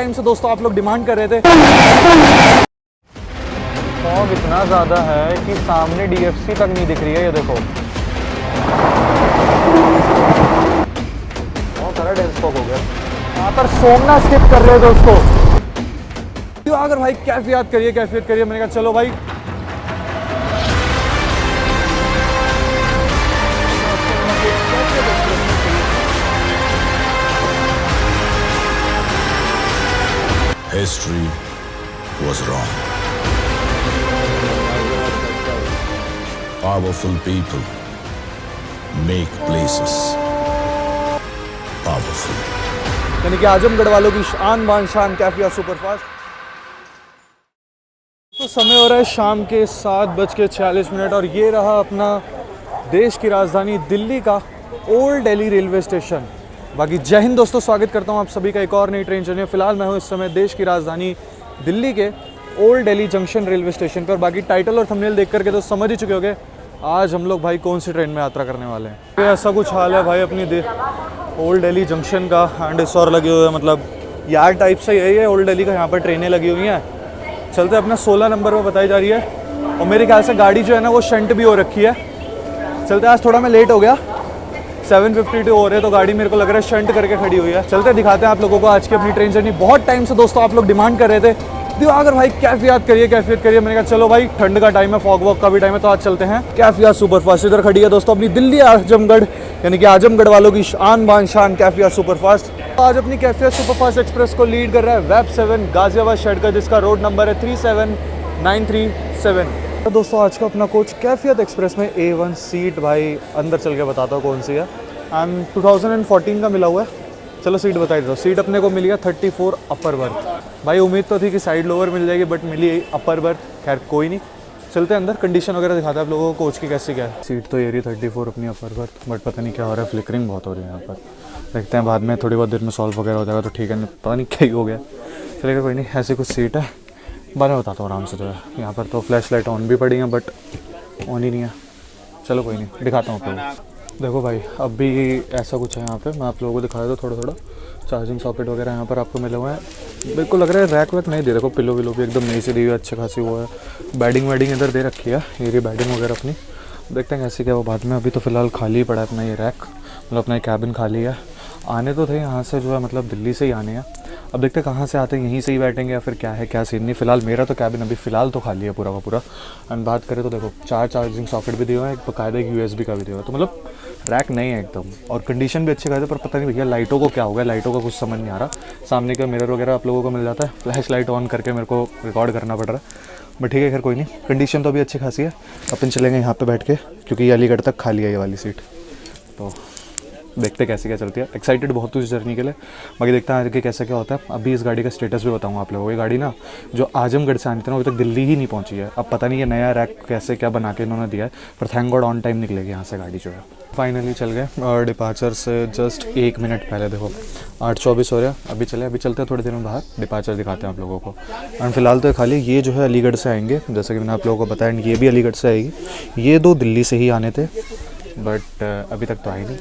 Time से दोस्तों आप लोग डिमांड कर रहे थे। फॉग इतना ज़्यादा है कि सामने DFC तक नहीं दिख रही है, ये देखो बहुत सारा डेंस फॉग हो गया। यहाँ पर सोमना स्किप कर रहे हैं दोस्तों। तो अगर भाई कैफियत करिए, मैंने कहा चलो भाई History was wrong. Powerful people make places powerful. यानी कि आजमगढ़ वालों की शान बान शान कैफियत सुपरफास्ट। तो समय हो रहा है शाम के 7:46 और ये रहा अपना देश की राजधानी दिल्ली का ओल्ड दिल्ली रेलवे स्टेशन। बाकी जय हिंद दोस्तों, स्वागत करता हूँ आप सभी का एक और नई ट्रेन जर्नी। फिलहाल मैं हूँ इस समय देश की राजधानी दिल्ली के old Delhi junction railway station पर। बाकी टाइटल और थंबनेल देख करके तो समझ ही चुके होंगे आज हम लोग भाई कौन सी ट्रेन में यात्रा करने वाले हैं। तो ऐसा कुछ हाल है भाई अपनी ओल्ड दिल्ली जंक्शन का। एंड इस और लगे हुए हैं, मतलब यार्ड टाइप से यही है ओल्ड दिल्ली का। यहाँ पर ट्रेनें लगी हुई हैं, चलते अपना 16 नंबर पर बताई जा रही है। और मेरे ख्याल से गाड़ी जो है ना वो शंट भी हो रखी है। चलते, आज थोड़ा मैं लेट हो गया, 7:52 हो रहे, तो गाड़ी मेरे को लग रहा है शंट करके खड़ी हुई है। चलते दिखाते हैं आप लोगों को आज की अपनी ट्रेन जर्नी। बहुत टाइम से दोस्तों आप लोग डिमांड कर रहे थे अगर भाई कैफियत करिए। मैंने कहा चलो भाई ठंड का टाइम है, फॉग वॉक का भी टाइम है, तो आज चलते हैं कैफियत सुपरफास्ट। इधर खड़ी है दोस्तों अपनी दिल्ली आजमगढ़, यानी कि आजमगढ़ वालों की शान बान शान कैफियत सुपरफास्ट। आज अपनी कैफियत सुपरफास्ट एक्सप्रेस को लीड कर रहा है वेब 7 गाजियाबाद शेड का, जिसका रोड नंबर है 37937। तो दोस्तों आज का अपना कोच कैफियत एक्सप्रेस में A1 सीट भाई अंदर चल के बताता हूँ कौन सी है। 2014 का मिला हुआ है। चलो सीट बताई दो। सीट अपने को मिली है 34 अपर बर्थ। भाई उम्मीद तो थी कि साइड लोअर मिल जाएगी, बट मिली अपर बर्थ। खैर कोई नहीं, चलते हैं अंदर, कंडीशन वगैरह दिखाते हैं आप लोगों को कोच की कैसी क्या है। सीट तो ये रही 34 अपनी अपर बर्थ, बट पता नहीं क्या हो रहा है, फ्लिकरिंग बहुत हो रही है यहाँ पर। देखते हैं बाद में, थोड़ी बहुत देर में सॉल्व वगैरह हो जाएगा तो ठीक है, पता नहीं क्या ही हो गया। चलेगा कोई नहीं, ऐसी कुछ सीट है, बाद में बताता हूँ आराम से। जो है यहाँ पर तो फ्लैश लाइट ऑन भी पड़ी हैं, बट ऑन ही नहीं है। चलो कोई नहीं, दिखाता हूँ आप लोगों। देखो भाई अभी ऐसा कुछ है यहाँ पे, मैं आप लोगों को दिखा देता हूँ थोड़ा। चार्जिंग सॉकेट वगैरह यहाँ पर आपको मिले हुए हैं। बिल्कुल लग रहा है रैक वैक नहीं दे, देखो पिलो विलो भी एकदम नई से दी हुई है, अच्छी खासी वो है। बैडिंग इधर दे रखी है, ये बैडिंग वगैरह अपनी। देखते हैं कैसे क्या वो बाद में। अभी तो फिलहाल खाली ही पड़ा है अपना ये रैक, मतलब अपना ये कैबिन खाली है। आने तो थे यहाँ से जो है, मतलब दिल्ली से ही आने हैं। अब देखते हैं कहाँ से आते हैं, यहीं से ही बैठेंगे या फिर क्या है क्या सीन नहीं। फिलहाल मेरा तो कैबिन अभी फ़िलहाल तो खाली है पूरा का पूरा। एंड बात करें तो देखो 4 चार्जिंग सॉकेट भी दिए हुए हैं, एक बाकायदा एक USB का भी दिया हुआ है। तो मतलब रैक नहीं है एकदम, और कंडीशन भी अच्छी खासी। पर पता नहीं भैया लाइटों को क्या हो गया, लाइटों का कुछ समझ नहीं आ रहा। सामने का मिरर वगैरह आप लोगों को मिल जाता है, फ्लैश लाइट ऑन करके मेरे को रिकॉर्ड करना पड़ रहा है। बट ठीक है, खैर कोई नहीं, कंडीशन तो अभी अच्छी खासी है। अपन चलेंगे यहाँ पे बैठ के, क्योंकि ये अलीगढ़ तक खाली है ये वाली सीट। तो देखते कैसे क्या चलती है। एक्साइटेड बहुत हूँ इस जर्नी के लिए। बाकी देखते हैं आगे कैसा क्या होता है। अभी इस गाड़ी का स्टेटस भी बताऊँगा आप लोगों को। ये गाड़ी ना जो आजमगढ़ से आनी थी ना, अभी तक दिल्ली ही नहीं पहुँची है। अब पता नहीं ये नया रैक कैसे क्या बना के इन्होंने दिया है, पर थैंक गॉड ऑन टाइम निकलेगी यहाँ से गाड़ी जो है। फाइनली चल गए, और डिपार्चर से जस्ट 1 मिनट पहले देखो 8:24 हो रहा है। अभी चलते हैं थोड़ी देर में बाहर, डिपार्चर दिखाते हैं आप लोगों को। एंड फिलहाल तो खाली ये जो है अलीगढ़ से आएंगे, जैसे कि मैंने आप लोगों को बताया। एंड ये भी अलीगढ़ से आएगी। ये 2 दिल्ली से ही आने थे, बट अभी तक तो आई नहीं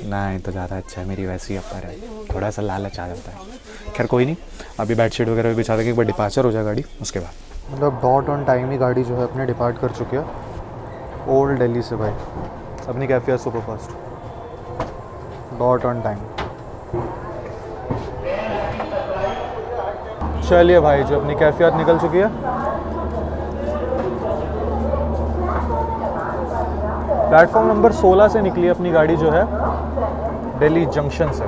ना। तो ज़्यादा अच्छा है, मेरी वैसी अपर है, थोड़ा सा लालच आ जाता है। खैर कोई नहीं, अभी बेडशीट वगैरह भी बिछा देंगे, एक बार डिपार्चर हो जाए गाड़ी, उसके बाद मतलब डॉट ऑन टाइम ही गाड़ी जो है अपने डिपार्ट कर चुकी है ओल्ड दिल्ली से भाई। अपनी कैफियत सुपरफास्ट डॉट ऑन टाइम। चलिए भाई, जो अपनी कैफियत निकल चुकी है। प्लेटफॉर्म नंबर 16 से निकली अपनी गाड़ी जो है दिल्ली जंक्शन से।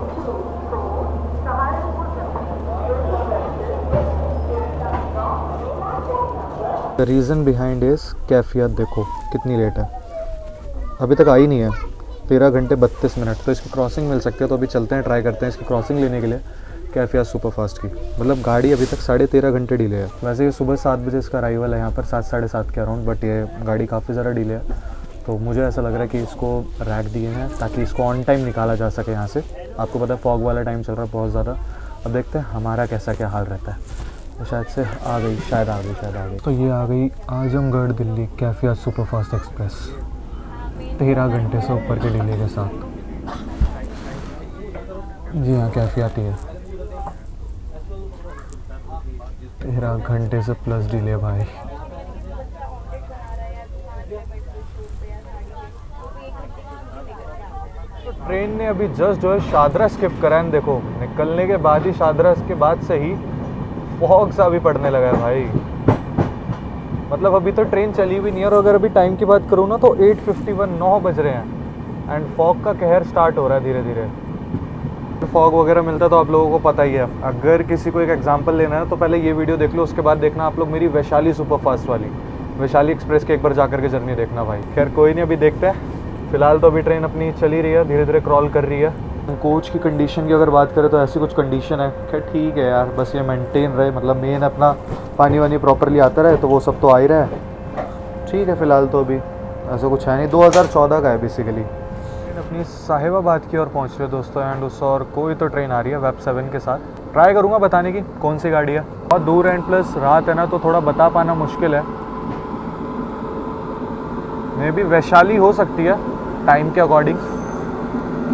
द रीज़न बिहाइंड इज कैफियत देखो कितनी लेट है, अभी तक आई नहीं है। 13 घंटे 32 मिनट। तो इसकी क्रॉसिंग मिल सकती है, तो अभी चलते हैं, ट्राई करते हैं इसकी क्रॉसिंग लेने के लिए कैफियत सुपरफास्ट की। मतलब गाड़ी अभी तक 13.5 घंटे डिले है। वैसे ये सुबह 7 बजे इसका अराइवल है यहाँ पर, 7 साढ़े 7 के अराउंड, बट ये गाड़ी काफ़ी ज़्यादा डिले है। तो मुझे ऐसा लग रहा है कि इसको रैक दिए हैं ताकि इसको ऑन टाइम निकाला जा सके यहाँ से। आपको पता है फॉग वाला टाइम चल रहा है बहुत ज़्यादा। अब देखते हैं हमारा कैसा क्या हाल रहता है। तो शायद से आ गई, शायद आ गई। तो ये आ गई आजमगढ़ दिल्ली कैफियत सुपरफास्ट एक्सप्रेस, 13 घंटे से ऊपर के डिले के साथ। जी हाँ, कैफियत ही है। 13 घंटे से प्लस डिले भाई। तो ट्रेन ने अभी जस्ट जो है शादरा स्किप करा है। देखो निकलने के बाद ही शादरा के बाद से ही फॉग सा भी पड़ने लगा है भाई। मतलब अभी तो ट्रेन चली भी नहीं है और अगर अभी टाइम की बात करूँ ना तो 8:51 9 बज रहे हैं एंड फॉग का कहर स्टार्ट हो रहा है धीरे धीरे। फॉग वगैरह मिलता है तो आप लोगों को पता ही है। अगर किसी को एक एग्जांपल लेना है तो पहले ये वीडियो देख लो, उसके बाद देखना आप लोग मेरी वैशाली सुपरफास्ट वाली वैशाली एक्सप्रेस के एक बार जाकर के जर्नी देखना भाई। खैर कोई नहीं, अभी देखते हैं। फिलहाल तो अभी ट्रेन अपनी चली रही है, धीरे धीरे क्रॉल कर रही है। कोच की कंडीशन की अगर बात करें तो ऐसी कुछ कंडीशन है। खैर ठीक है यार, बस ये मेंटेन रहे, मतलब मेन अपना पानी वानी प्रॉपरली आता रहे तो वो सब तो आ ही रहा है। ठीक है फिलहाल तो अभी ऐसा कुछ है नहीं। 2014 का है बेसिकली। अपनी साहिबाबाद की ओर पहुंच रहे दोस्तों एंड उस और कोई तो ट्रेन आ रही है वेब 7 के साथ। ट्राई करूंगा बताने की कौन सी गाड़ी है। बहुत दूर एंड प्लस रात है ना तो थोड़ा बता पाना मुश्किल है। मे बी वैशाली हो सकती है टाइम के अकॉर्डिंग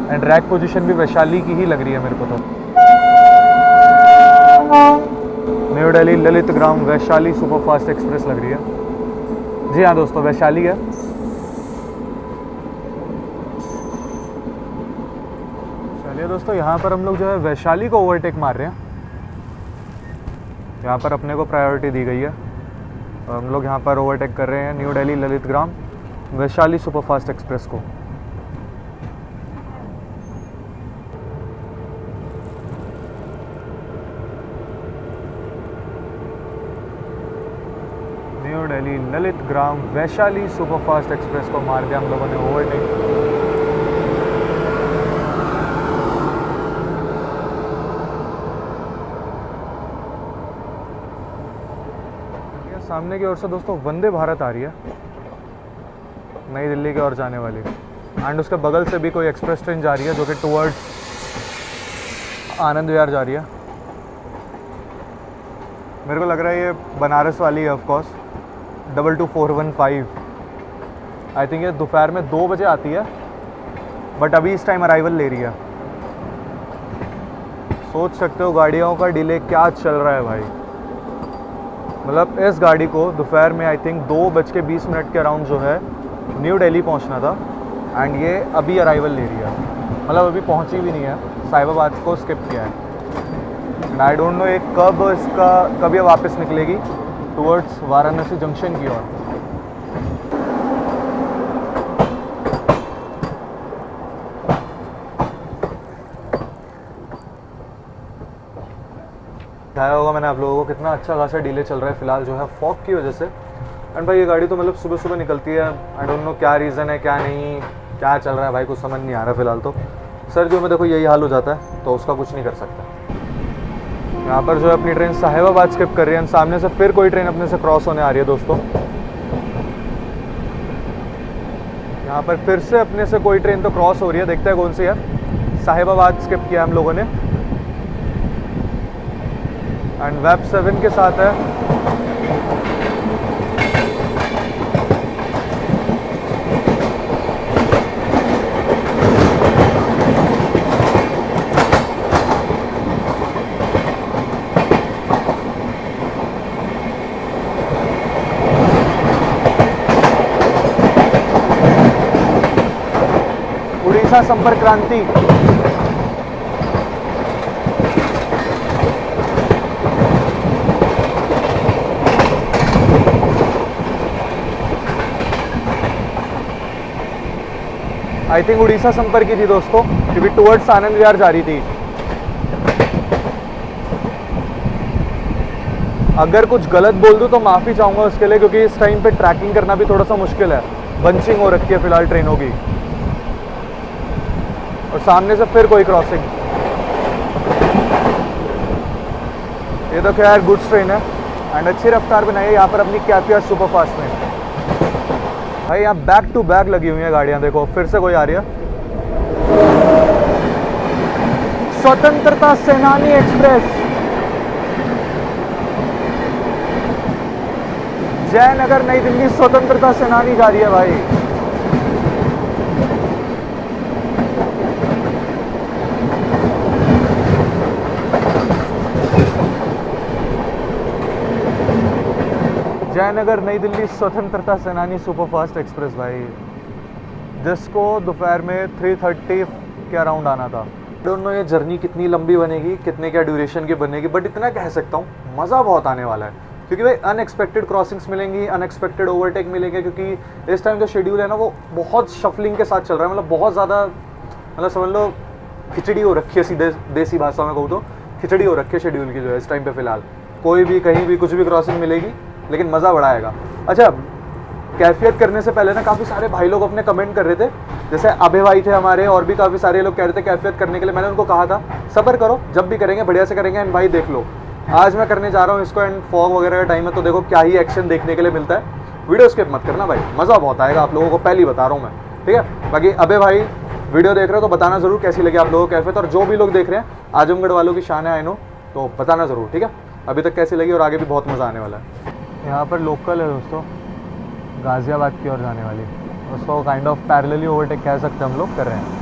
एंड रैक पोजीशन भी वैशाली की ही लग रही है मेरे को तो। न्यू दिल्ली ललित ग्राम वैशाली सुपरफास्ट एक्सप्रेस लग रही है। जी हाँ दोस्तों, वैशाली है। चलिए दोस्तों, यहाँ पर हम लोग जो है वैशाली को ओवरटेक मार रहे हैं। यहाँ पर अपने को प्रायोरिटी दी गई है और हम लोग यहाँ पर ओवरटेक कर रहे हैं न्यू दिल्ली ललित ग्राम वैशाली सुपरफास्ट एक्सप्रेस को। न्यू दिल्ली ललित ग्राम वैशाली सुपरफास्ट एक्सप्रेस को मार दिया हम लोगों ने ओवरटेक। सामने की ओर से दोस्तों वंदे भारत आ रही है नई दिल्ली की ओर जाने वाली एंड उसके बगल से भी कोई एक्सप्रेस ट्रेन जा रही है जो कि टुवर्ड्स आनंद विहार जा रही है। मेरे को लग रहा है ये बनारस वाली है ऑफ कोर्स, 22415। आई थिंक ये दोपहर में 2 बजे आती है बट अभी इस टाइम अराइवल ले रही है। सोच सकते हो गाड़ियों का डिले क्या चल रहा है भाई। मतलब इस गाड़ी को दोपहर में आई थिंक 2:20 के अराउंड जो है न्यू दिल्ली पहुंचना था एंड ये अभी अराइवल ले रही है। मतलब अभी पहुंची भी नहीं है, साहिबाबाद को स्किप किया है एंड आई डोंट नो ये कब ये वापस निकलेगी टुवर्ड्स वाराणसी जंक्शन की ओर। बताया होगा मैंने आप लोगों को कितना अच्छा खासा डिले चल रहा है फिलहाल जो है फॉग की वजह से। एंड भाई ये गाड़ी तो मतलब सुबह सुबह निकलती है। आई डोंट नो क्या रीज़न है क्या नहीं, क्या चल रहा है भाई, कुछ समझ नहीं आ रहा फिलहाल तो। सर्दियों में देखो यही हाल हो जाता है तो उसका कुछ नहीं कर सकता। यहाँ पर जो है अपनी ट्रेन साहिबाबाद स्किप कर रही है। सामने से फिर कोई ट्रेन अपने से क्रॉस होने आ रही है दोस्तों। यहाँ पर फिर से अपने से कोई ट्रेन तो क्रॉस हो रही है, देखते हैं कौन सी है। साहिबाबाद स्किप किया हम लोगों ने एंड वेब 7 के साथ है। उड़ीसा संपर्क क्रांति। आई थिंक उड़ीसा संपर्क की थी दोस्तों, क्योंकि टुवर्ड्स आनंद विहार जा रही थी। अगर कुछ गलत बोल दूं तो माफ़ी चाहूँगा उसके लिए, क्योंकि इस टाइम पे ट्रैकिंग करना भी थोड़ा सा मुश्किल है। बंचिंग हो रखी है फिलहाल ट्रेनों की और सामने से फिर कोई क्रॉसिंग। ये तो खैर गुड्स ट्रेन है एंड अच्छी रफ्तार बनाई है यहाँ पर अपनी कैफिया सुपरफास्ट में। भाई यहाँ बैक टू बैक लगी हुई है गाड़ियाँ। देखो फिर से कोई आ रही है, स्वतंत्रता सेनानी एक्सप्रेस जयनगर नई दिल्ली स्वतंत्रता सेनानी जा रही है भाई। जयनगर नई दिल्ली स्वतंत्रता सेनानी सुपरफास्ट एक्सप्रेस भाई, जिसको दोपहर में 3:30 के अराउंड आना था। डोंट नो ये जर्नी कितनी लंबी बनेगी, कितने क्या ड्यूरेशन की बनेगी, बट इतना कह सकता हूँ मज़ा बहुत आने वाला है। क्योंकि भाई अनएक्सपेक्टेड क्रॉसिंग्स मिलेंगी, अनएक्सपेक्टेड ओवरटेक मिलेंगे, क्योंकि इस टाइम जो शेड्यूल है ना वो बहुत शफलिंग के साथ चल रहा है। मतलब बहुत ज़्यादा, मतलब समझ लो खिचड़ी हो रखी है, सीधे देसी भाषा में कहूँ तो खिचड़ी हो रखी है शेड्यूल की जो है इस टाइम पे फ़िलहाल। कोई भी कहीं भी कुछ भी क्रॉसिंग मिलेगी, लेकिन मज़ा बड़ा आएगा। अच्छा, कैफियत करने से पहले ना काफ़ी सारे भाई लोग अपने कमेंट कर रहे थे, जैसे अभय भाई थे हमारे, और भी काफ़ी सारे लोग कह रहे थे कैफियत करने के लिए। मैंने उनको कहा था सब्र करो, जब भी करेंगे बढ़िया से करेंगे। एंड भाई देख लो, आज मैं करने जा रहा हूँ इसको, एंड फॉग वगैरह का टाइम है, तो देखो क्या ही एक्शन देखने के लिए मिलता है। वीडियो स्किप मत करना भाई, मज़ा बहुत आएगा आप लोगों को, पहले बता रहा हूँ मैं, ठीक है। बाकी अभय भाई वीडियो देख रहे हो तो बताना ज़रूर कैसी लगी आप लोगों को कैफियत, और जो भी लोग देख रहे हैं आजमगढ़ वालों की शान है आई नो, तो बताना ज़रूर, ठीक है, अभी तक कैसी लगी, और आगे भी बहुत मज़ा आने वाला है। यहाँ पर लोकल है दोस्तों, गाज़ियाबाद की ओर जाने वाली, उसको काइंड ऑफ पैरेलली ओवरटेक कह सकते हैं हम लोग कर रहे हैं।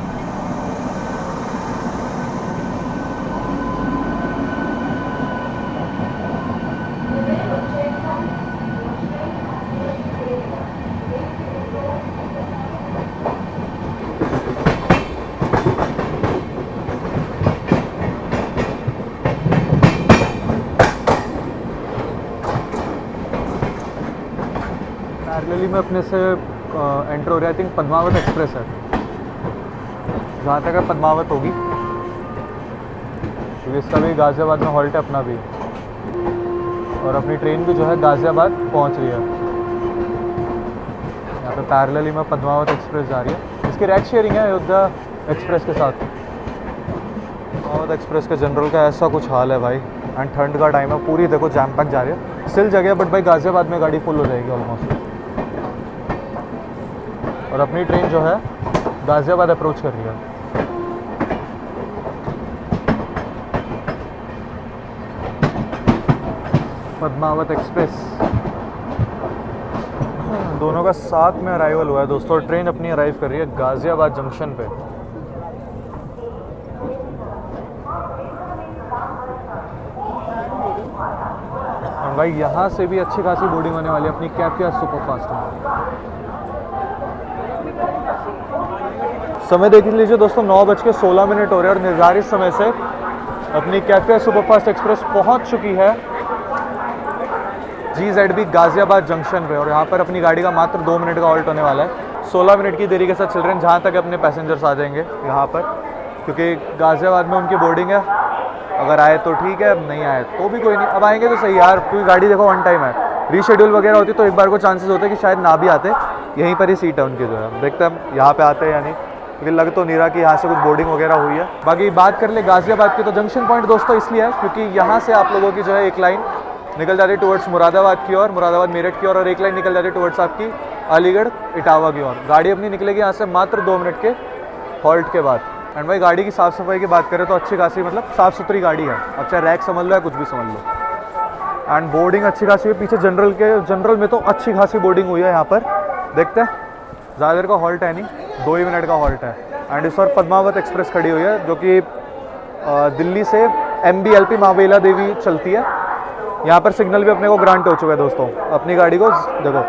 पैरेलली में अपने से एंटर हो रहा है, आई थिंक पद्मावत एक्सप्रेस है, जहाँ तक है पद्मावत होगी, क्योंकि इसका भी गाज़ियाबाद में हॉल्ट है अपना भी, और अपनी ट्रेन भी जो है गाज़ियाबाद पहुँच रही है। यहाँ पे पैरेलली में पद्मावत एक्सप्रेस जा रही है, इसकी राइड शेयरिंग है अयोध्या एक्सप्रेस के साथ। पद्मावत एक्सप्रेस के जनरल का ऐसा कुछ हाल है भाई, एंड ठंड का टाइम है, पूरी देखो जैम पैक जा रही है, स्टिल जगह, बट भाई गाज़ियाबाद में गाड़ी फुल हो जाएगी ऑलमोस्ट। और अपनी ट्रेन जो है गाज़ियाबाद अप्रोच कर रही है। पद्मावत एक्सप्रेस, दोनों का साथ में अराइवल हुआ है दोस्तों, और ट्रेन अपनी अराइव कर रही है गाज़ियाबाद जंक्शन पे। और भाई यहाँ से भी अच्छी खासी बोर्डिंग होने वाली है अपनी कैफियत सुपरफास्ट में। समय देख लीजिए दोस्तों, 9:16 हो रहे हैं, और निर्धारित समय से अपनी कैफियत सुपरफास्ट एक्सप्रेस पहुंच चुकी है GZB गाज़ियाबाद जंक्शन पे, और यहाँ पर अपनी गाड़ी का मात्र 2 मिनट का हॉल्ट होने वाला है। 16 मिनट की देरी के साथ चल रहे हैं, जहाँ तक अपने पैसेंजर्स आ जाएंगे यहाँ पर, क्योंकि गाज़ियाबाद में उनकी बोर्डिंग है। अगर आए तो ठीक है, नहीं आए तो भी कोई नहीं, अब आएंगे तो सही यार, क्योंकि गाड़ी देखो ऑन टाइम है। रीशेड्यूल वगैरह होती तो एक बार को चांसेस होते हैं कि शायद ना भी आते, यहीं पर ही सीट है उनकी जो है, देखते हैं यहाँ पे आते हैं या नहीं, क्योंकि लग तो नहीं रहा कि यहाँ से कुछ बोर्डिंग वगैरह हुई है। बाकी बात कर ले गाज़ियाबाद की, तो जंक्शन पॉइंट दोस्तों इसलिए है क्योंकि यहाँ से आप लोगों की जो है एक लाइन निकल जाती है टुवर्ड्स मुरादाबाद की ओर, मुरादाबाद मेरठ की ओर, और एक लाइन निकल जाती है टुवर्ड्स आपकी अलीगढ़ इटावा की ओर। गाड़ी अपनी निकलेगी यहाँ से मात्र 2 मिनट के हॉल्ट के बाद। एंड भाई गाड़ी की साफ़ सफाई की बात करें तो अच्छी खासी, मतलब साफ़ सुथरी गाड़ी है, अब चाहे रैक समझ लो या कुछ भी समझ लो। एंड बोर्डिंग अच्छी खासी है, पीछे जनरल में तो अच्छी खासी बोर्डिंग हुई है यहाँ पर, देखते हैं। ज़्यादा देर का हॉल्ट है नहीं, 2 ही मिनट का हॉल्ट है। एंड इस बार पद्मावत एक्सप्रेस खड़ी हुई है, जो कि दिल्ली से MBLP महाबेला देवी चलती है। यहाँ पर सिग्नल भी अपने को ग्रांट हो चुका है दोस्तों, अपनी गाड़ी को देखो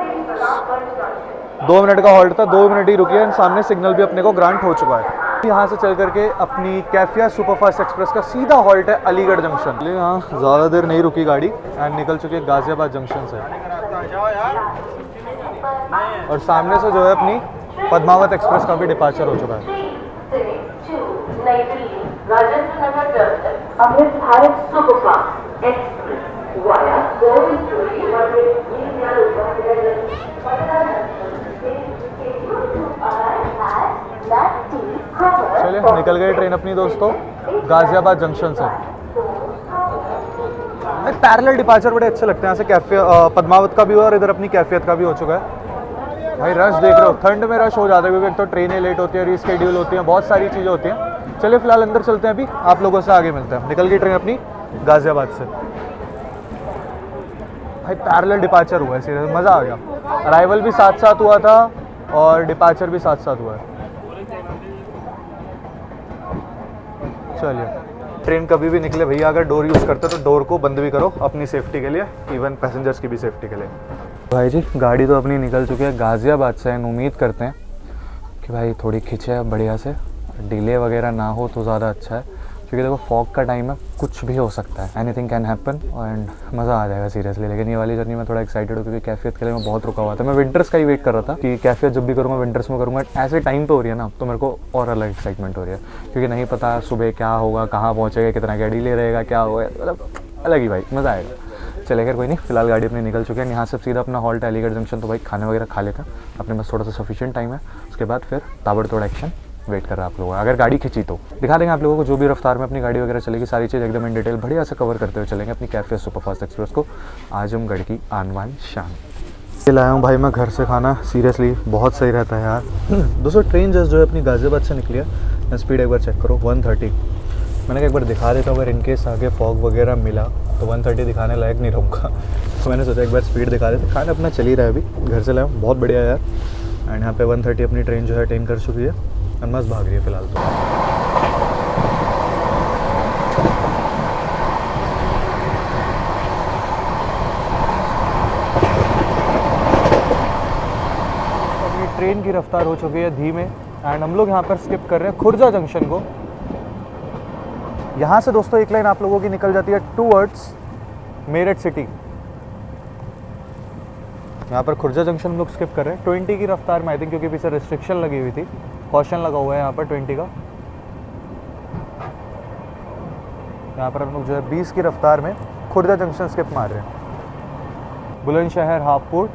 2 मिनट का हॉल्ट था, 2 मिनट ही रुकी है, सामने सिग्नल भी अपने को ग्रांट हो चुका है। यहाँ से चल करके अपनी कैफियत सुपरफास्ट एक्सप्रेस का सीधा हॉल्ट है अलीगढ़ जंक्शन। यहाँ ज़्यादा देर नहीं रुकी गाड़ी, एंड निकल चुकी है गाज़ियाबाद जंक्शन से, और सामने से जो है अपनी पद्मावत एक्सप्रेस का भी डिपार्चर हो चुका है। Amrit Bharat superfast express via चलिए निकल गई ट्रेन अपनी दोस्तों गाज़ियाबाद जंक्शन से। पैरेलल डिपार्चर बड़े अच्छे लगते हैं, यहाँ से पद्मावत का भी हुआ और इधर अपनी कैफियत का भी हो चुका है। भाई रश देख रहे हो, ठंड में रश हो जाता है, क्योंकि एक तो ट्रेनें लेट होती है, रीस्केड्यूल होती हैं, बहुत सारी चीज़ें होती हैं। चलिए फिलहाल अंदर चलते हैं, अभी आप लोगों से आगे मिलते हैं। निकल गई ट्रेन अपनी गाज़ियाबाद से। भाई पैरेलल डिपार्चर हुआ है, सीरियस मज़ा आ गया। अराइवल भी साथ साथ हुआ था और डिपार्चर भी साथ साथ हुआ है। चलिए ट्रेन कभी भी निकले भैया, अगर डोर यूज़ करते हो तो डोर को बंद भी करो अपनी सेफ्टी के लिए, इवन पैसेंजर्स की भी सेफ्टी के लिए। भाई जी गाड़ी तो अपनी निकल चुकी है गाज़ियाबाद से, एंड उम्मीद करते हैं कि भाई थोड़ी खिंचे बढ़िया से, डिले वगैरह ना हो तो ज़्यादा अच्छा है, क्योंकि देखो फॉग का टाइम है, कुछ भी हो सकता है, एनीथिंग कैन हैपन, एंड मज़ा आ जाएगा सीरियसली। लेकिन ये वाली जर्नी में थोड़ा एक्साइटेड हूँ, क्योंकि कैफियत के लिए मैं बहुत रुका हुआ था। मैं विंटर्स का ही वेट कर रहा था कि कैफियत जब भी करूँगा विंटर्स में करूँगा। ऐसे टाइम पे हो रही है ना, तो मेरे को और अलग एक्साइटमेंट हो रही है, क्योंकि नहीं पता सुबह क्या होगा, कहाँ पहुँचेगा, कितना क्या डिले रहेगा, क्या होगा, मतलब अलग ही भाई मज़ा आएगा। चले खैर कोई नहीं, फिलहाल गाड़ी अपनी निकल चुकी है। यहाँ से सीधा अपना हॉल्ट अलीगढ़ जंक्शन, तो भाई खाने वगैरह खा लेते हैं, अपने पास थोड़ा सा सफिशिएंट टाइम है, उसके बाद फिर ताबड़तोड़ एक्शन वेट कर रहा है आप लोगों का। अगर गाड़ी खिंची तो दिखा देंगे आप लोगों को, जो भी रफ्तार में अपनी गाड़ी वगैरह चलेगी, सारी चीज़ एकदम इन डिटेल बढ़िया से कवर करते हुए चलेंगे अपनी कैफियत सुपरफास्ट एक्सप्रेस को, आजमगढ़ की आन बान शान। ये लाया हूँ भाई मैं घर से खाना, सीरियसली बहुत सही रहता है यार। दोस्तों ट्रेन जस्ट जो है अपनी गाज़ियाबाद से निकली है, स्पीड एक बार चेक करो 130। मैंने कहा एक बार दिखा देता हूँ, अगर इनकेस आगे फॉग वगैरह मिला तो 130 दिखाने लायक नहीं रहूँगा, तो मैंने सोचा एक बार स्पीड दिखा देते। खाना अपना चल ही रहा है, अभी घर से लाया हूँ, बहुत बढ़िया यार। एंड यहाँ पे 130 अपनी ट्रेन जो है अटेन कर चुकी है, मस्त भाग रही है फिलहाल तो। अपनी ट्रेन की रफ्तार हो चुकी है धीमे, एंड हम लोग यहाँ पर स्किप कर रहे हैं खुर्जा जंक्शन को। यहाँ से दोस्तों एक लाइन आप लोगों की निकल जाती है टूवर्ड्स मेरठ सिटी। यहाँ पर खुर्जा जंक्शन हम लोग स्किप कर रहे हैं 20 की रफ्तार में, आई थिंक, क्योंकि पीछे रिस्ट्रिक्शन लगी हुई थी, कॉशन लगा हुआ है यहाँ पर 20 का। यहाँ पर हम लोग जो है 20 की रफ्तार में खुर्जा जंक्शन स्किप मार रहे हैं। बुलंदशहर हापुड़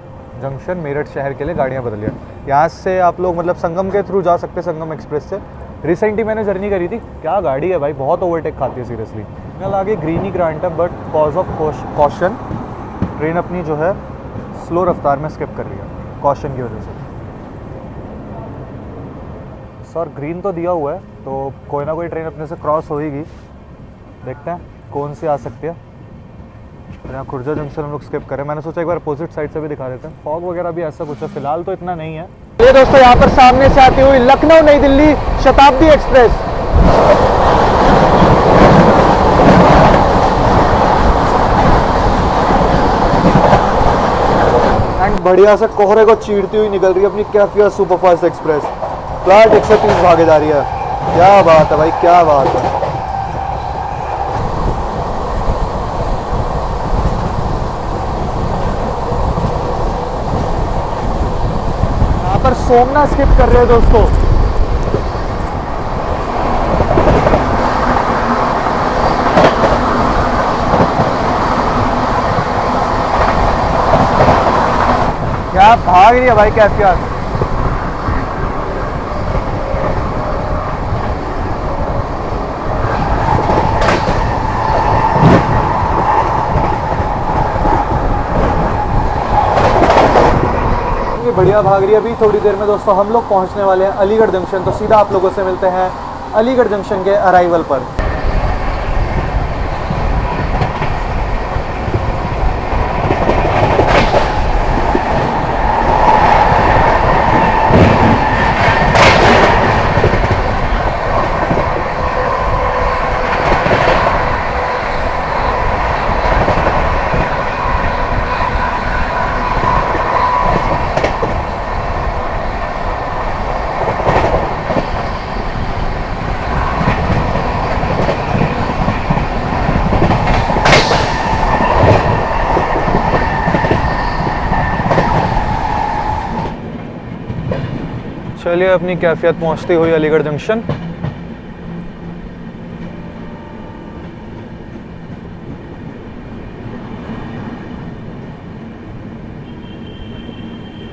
जंक्शन मेरठ शहर के लिए गाड़ियाँ बदल है। यहाँ से आप लोग मतलब संगम के थ्रू जा सकते हैं, संगम एक्सप्रेस से। रिसेंटली मैंने जर्नी करी थी, क्या गाड़ी है भाई, बहुत ओवरटेक खाती है सीरियसली। फिलहाल आगे ग्रीनी ग्रांट है, but cause of caution train अपनी जो है स्लो रफ्तार में स्किप कर रही है कॉशन की वजह से। सर ग्रीन तो दिया हुआ है, तो कोई ना कोई ट्रेन अपने से क्रॉस होगी, देखते हैं कौन सी आ सकती है। यहाँ खुर्जा जंक्शन हम लोग स्किप करें, मैंने सोचा एक बार अपोजिट साइड से भी दिखा देते हैं। फॉग वगैरह भी ऐसा कुछ है, फिलहाल तो इतना नहीं है। ये दोस्तों यहाँ पर सामने से आती हुई लखनऊ नई दिल्ली शताब्दी एक्सप्रेस, एंड बढ़िया से कोहरे को चीरती हुई निकल रही है अपनी कैफियत सुपरफास्ट एक्सप्रेस। फ्लैट 130 भागे जा रही है, क्या बात है भाई, क्या बात है। यहाँ पर सोमनाथ स्किप कर रहे हैं दोस्तों। क्या भाग रही है भाई कैफियत। बढ़िया भाग रही है। अभी थोड़ी देर में दोस्तों हम लोग पहुंचने वाले हैं अलीगढ़ जंक्शन, तो सीधा आप लोगों से मिलते हैं अलीगढ़ जंक्शन के अराइवल पर। चलिए अपनी कैफियत पहुंचती हुई अलीगढ़ जंक्शन।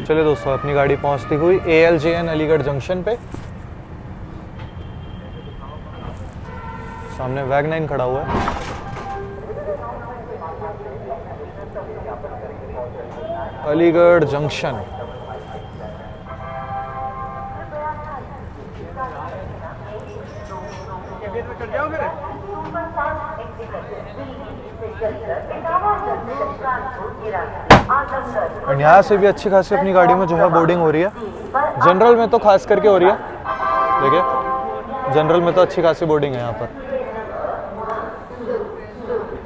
चलिए दोस्तों अपनी गाड़ी पहुंचती हुई ALJN अलीगढ़ जंक्शन पे। सामने वैगनाइन खड़ा हुआ है। अलीगढ़ जंक्शन। और यहाँ से भी अच्छी खासी अपनी गाड़ी में जो है बोर्डिंग हो रही है। जनरल में तो खास करके हो रही है, देखिए जनरल में तो अच्छी खासी बोर्डिंग है यहाँ पर।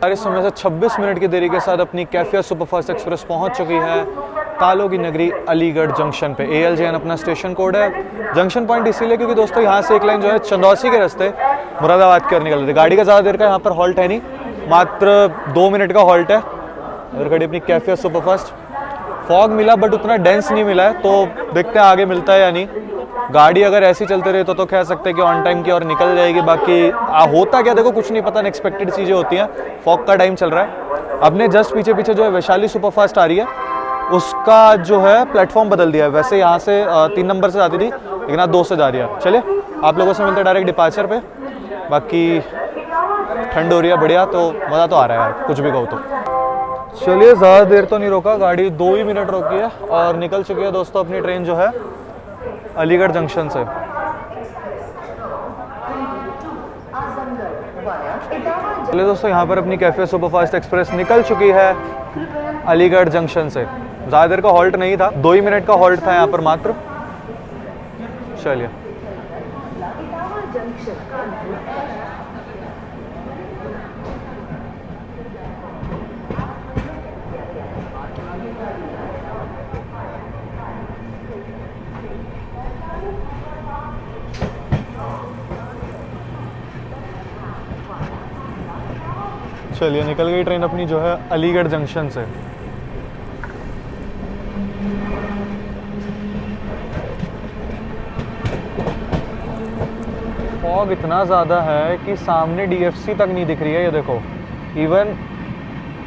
और इस समय से 26 मिनट की देरी के साथ अपनी कैफिया सुपरफास्ट एक्सप्रेस पहुंच चुकी है तालों की नगरी अलीगढ़ जंक्शन पे। ALJN अपना स्टेशन कोड है। जंक्शन पॉइंट इसीलिए क्योंकि दोस्तों यहाँ से एक लाइन जो है चंदौसी के रास्ते मुरादाबाद की ओर निकल रही थी। गाड़ी का ज़्यादा देर का यहाँ पर हॉल्ट है नहीं, मात्र 2 मिनट का हॉल्ट है। और गाड़ी अपनी कैफिया सुपरफास्ट। फॉग मिला बट उतना डेंस नहीं मिला है, तो देखते हैं आगे मिलता है या नहीं। गाड़ी अगर ऐसी चलते रहे तो कह सकते हैं कि ऑन टाइम की और निकल जाएगी। बाकी होता क्या देखो कुछ नहीं पता, अनएक्सपेक्टेड चीज़ें होती हैं। फॉग का टाइम चल रहा है। अपने जस्ट पीछे पीछे जो है वैशाली सुपरफास्ट आ रही है, उसका जो है प्लेटफॉर्म बदल दिया है। वैसे यहाँ से 3 नंबर से जाती थी, लेकिन आज 2 से जा रही है। चलिए आप लोगों से मिलते हैं डायरेक्ट डिपार्चर पे। बाकी ठंड हो रही है बढ़िया, तो मज़ा तो आ रहा है यार, कुछ भी कहो तो। चलिए ज़्यादा देर तो नहीं रोका, गाड़ी 2 ही मिनट रोकी है और निकल चुकी है दोस्तों अपनी ट्रेन जो है अलीगढ़ जंक्शन से। चलिए दोस्तों यहाँ पर अपनी कैफे सुपरफास्ट एक्सप्रेस निकल चुकी है अलीगढ़ जंक्शन से। ज़्यादा देर का हॉल्ट नहीं था, 2 ही मिनट का हॉल्ट था यहाँ पर मात्र। चलिए चलिए निकल गई ट्रेन अपनी जो है अलीगढ़ जंक्शन से। फॉग इतना ज़्यादा है कि सामने DFC तक नहीं दिख रही है। ये देखो, इवन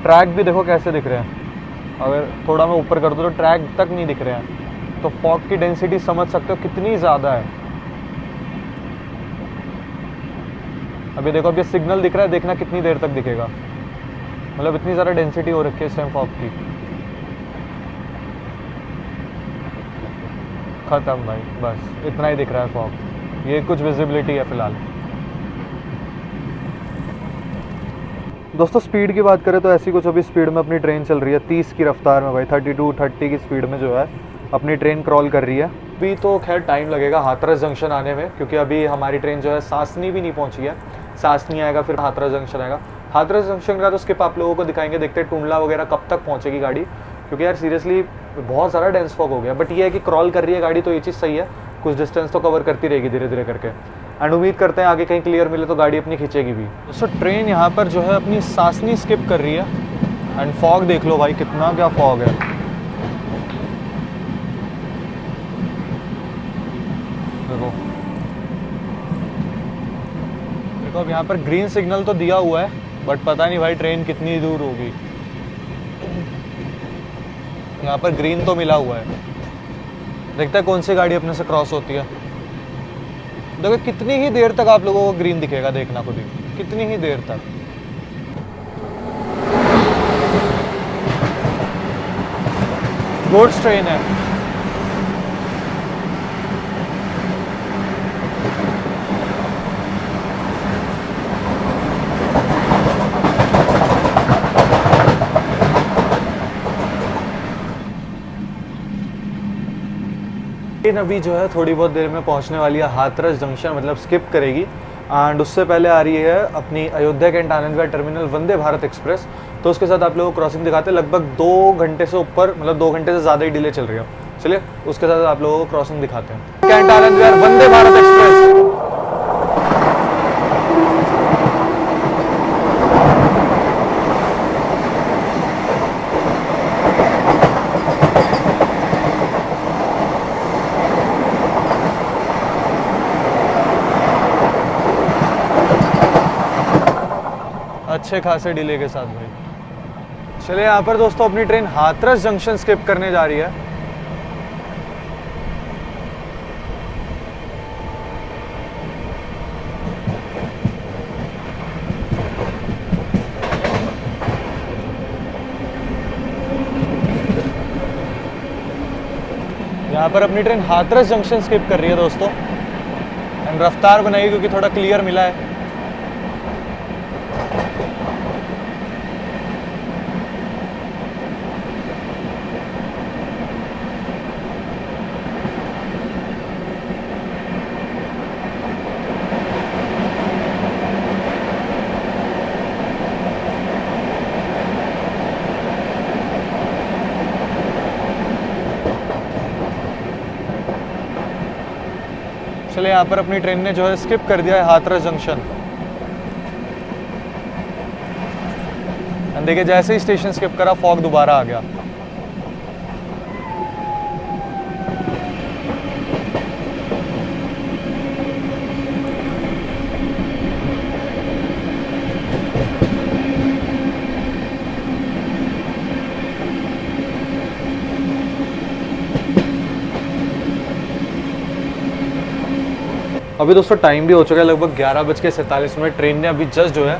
ट्रैक भी देखो कैसे दिख रहे हैं। अगर थोड़ा मैं ऊपर कर दूँ तो ट्रैक तक नहीं दिख रहे हैं। तो फॉग की डेंसिटी समझ सकते हो कितनी ज़्यादा है। अभी देखो, अब ये सिग्नल दिख रहा है, देखना कितनी देर तक दिखेगा। मतलब इतनी ज़्यादा डेंसिटी हो रखी है इस टाइम फॉग की। ख़त्म भाई, बस इतना ही दिख रहा है फॉग। ये कुछ विजिबिलिटी है फिलहाल। दोस्तों स्पीड की बात करें तो ऐसी कुछ अभी स्पीड में अपनी ट्रेन चल रही है 30 की रफ्तार में भाई। 32-30 की स्पीड में जो है अपनी ट्रेन क्रॉल कर रही है। अभी तो खैर टाइम लगेगा हाथरस जंक्शन आने में, क्योंकि अभी हमारी ट्रेन जो है सासनी भी नहीं पहुंची है। सासनी आएगा फिर हाथरस जंक्शन आएगा। हाथरस जंक्शन का तो स्किप आप लोगों को दिखाएंगे, देखते हैं टूंडला वगैरह कब तक पहुंचेगी गाड़ी, क्योंकि यार सीरियसली बहुत ज़्यादा डेंस फॉग हो गया। बट ये है कि क्रॉल कर रही है गाड़ी, तो ये चीज़ सही है, कुछ डिस्टेंस तो कवर करती रहेगी धीरे धीरे करके। एंड उम्मीद करते हैं आगे कहीं क्लियर मिले तो गाड़ी अपनी खींचेगी भी। दोस्तों ट्रेन यहाँ पर जो है अपनी सासनी स्किप कर रही है। एंड फॉग देख लो भाई, कितना क्या फॉग है। देखो देखो, अब यहाँ पर ग्रीन सिग्नल तो दिया हुआ है, बट पता नहीं भाई ट्रेन कितनी दूर होगी। यहाँ पर ग्रीन तो मिला हुआ है, देखते हैं कौन सी गाड़ी अपने से क्रॉस होती है। देखो कितनी ही देर तक आप लोगों को ग्रीन दिखेगा, देखना खुद ही, कितनी ही देर तक। गुड्स ट्रेन है। ट्रेन अभी जो है थोड़ी बहुत देर में पहुंचने वाली है हाथरस जंक्शन, मतलब स्किप करेगी। एंड उससे पहले आ रही है अपनी Ayodhya cantt Anand Vihar terminal Vande Bharat express. तो उसके साथ आप लोगों को क्रॉसिंग दिखाते हैं। लगभग 2 घंटे से ऊपर, मतलब 2 घंटे से ज़्यादा ही डिले चल रही है। चलिए उसके साथ आप लोगों को क्रॉसिंग दिखाते हैं। Cantt Anand Vihar Vande Bharat express. अच्छे खासे डिले के साथ भाई। चलिए यहाँ पर दोस्तों अपनी ट्रेन हाथरस जंक्शन स्किप करने जा रही है। यहाँ पर अपनी ट्रेन हाथरस जंक्शन स्किप कर रही है दोस्तों। एंड रफ्तार बनाई क्योंकि थोड़ा क्लियर मिला है। एक्चुअली यहाँ पर अपनी ट्रेन ने जो है स्किप कर दिया है हाथरस जंक्शन। देखिए जैसे ही स्टेशन स्किप करा फॉग दोबारा आ गया। अभी दोस्तों टाइम भी हो चुका है लगभग 11:47। ट्रेन ने अभी जस्ट जो है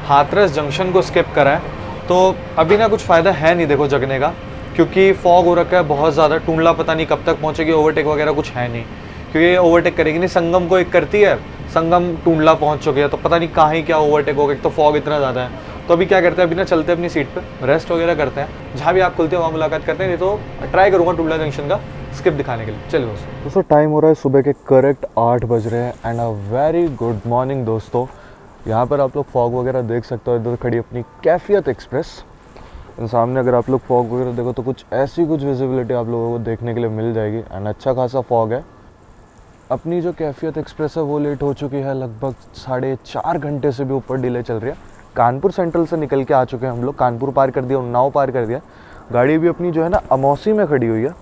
हाथरस जंक्शन को स्किप करा है। तो अभी ना कुछ फ़ायदा है नहीं देखो जगने का, क्योंकि फॉग हो रखा है बहुत ज़्यादा। टूंडला पता नहीं कब तक पहुंचेगी, ओवरटेक वगैरह कुछ है नहीं, क्योंकि ये ओवरटेक करेगी नहीं। संगम को एक करती है, संगम टूंडला पहुंच चुके हैं, तो पता नहीं कहाँ ही क्या ओवरटेक हो गया। तो फॉग इतना ज़्यादा है। तो अभी क्या करते हैं, अभी ना चलते हैं अपनी सीट पे, रेस्ट वगैरह करते हैं, जहाँ भी आप खुलते हो वहाँ मुलाकात करते हैं। नहीं तो ट्राई करूँगा टूंडला जंक्शन का स्किप दिखाने के लिए। चलिए दोस्तों टाइम हो रहा है सुबह के करेक्ट 8 बज रहे हैं। And a very good morning दोस्तों। यहाँ पर आप लोग फॉग वगैरह देख सकते हो, इधर खड़ी अपनी कैफियत एक्सप्रेस। सामने अगर आप लोग फॉग वगैरह देखो तो कुछ ऐसी कुछ विजिबिलिटी आप लोगों को देखने के लिए मिल जाएगी। एंड अच्छा खासा फॉग है। अपनी जो कैफियत एक्सप्रेस है वो लेट हो चुकी है, लगभग 4.5 घंटे से भी ऊपर डिले चल रही है। कानपुर सेंट्रल से निकल के आ चुके हैं हम लोग, कानपुर पार कर दिया, उन्नाव पार कर दिया। गाड़ी भी अपनी जो है ना अमौसी में खड़ी हुई है,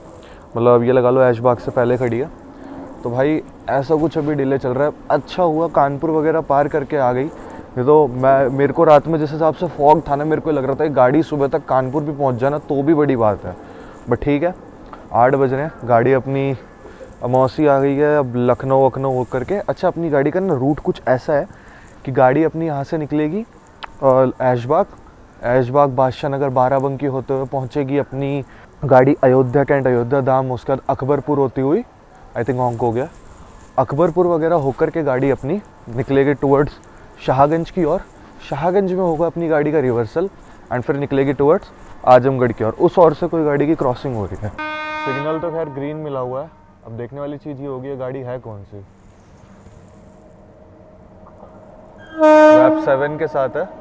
मतलब ये लगा लो ऐशबाग से पहले खड़ी है। तो भाई ऐसा कुछ अभी डिले चल रहा है। अच्छा हुआ कानपुर वगैरह पार करके आ गई, ये तो मेरे को रात में जिस हिसाब से फॉग था ना, मेरे को लग रहा था गाड़ी सुबह तक कानपुर भी पहुंच जाना तो भी बड़ी बात है। बट ठीक है, 8 बज रहे हैं, गाड़ी अपनी अमौसी आ गई है। अब लखनऊ हो करके, अच्छा अपनी गाड़ी का ना रूट कुछ ऐसा है कि गाड़ी अपनी यहाँ से निकलेगी ऐशबाग बादशाह नगर बाराबंकी होते हुए पहुँचेगी अपनी गाड़ी अयोध्या कैंट, अयोध्या धाम, उसके बाद अकबरपुर होती हुई, आई थिंक ऑंक हो गया, अकबरपुर वगैरह होकर के गाड़ी अपनी निकलेगी टुवर्ड्स शाहगंज की ओर। शाहगंज में होगा अपनी गाड़ी का रिवर्सल एंड फिर निकलेगी टुवर्ड्स आजमगढ़ की ओर। उस ओर से कोई गाड़ी की क्रॉसिंग हो रही है। सिग्नल तो खैर ग्रीन मिला हुआ है। अब देखने वाली चीज़ ये होगी गाड़ी है कौन सी। रैप 7 के साथ है।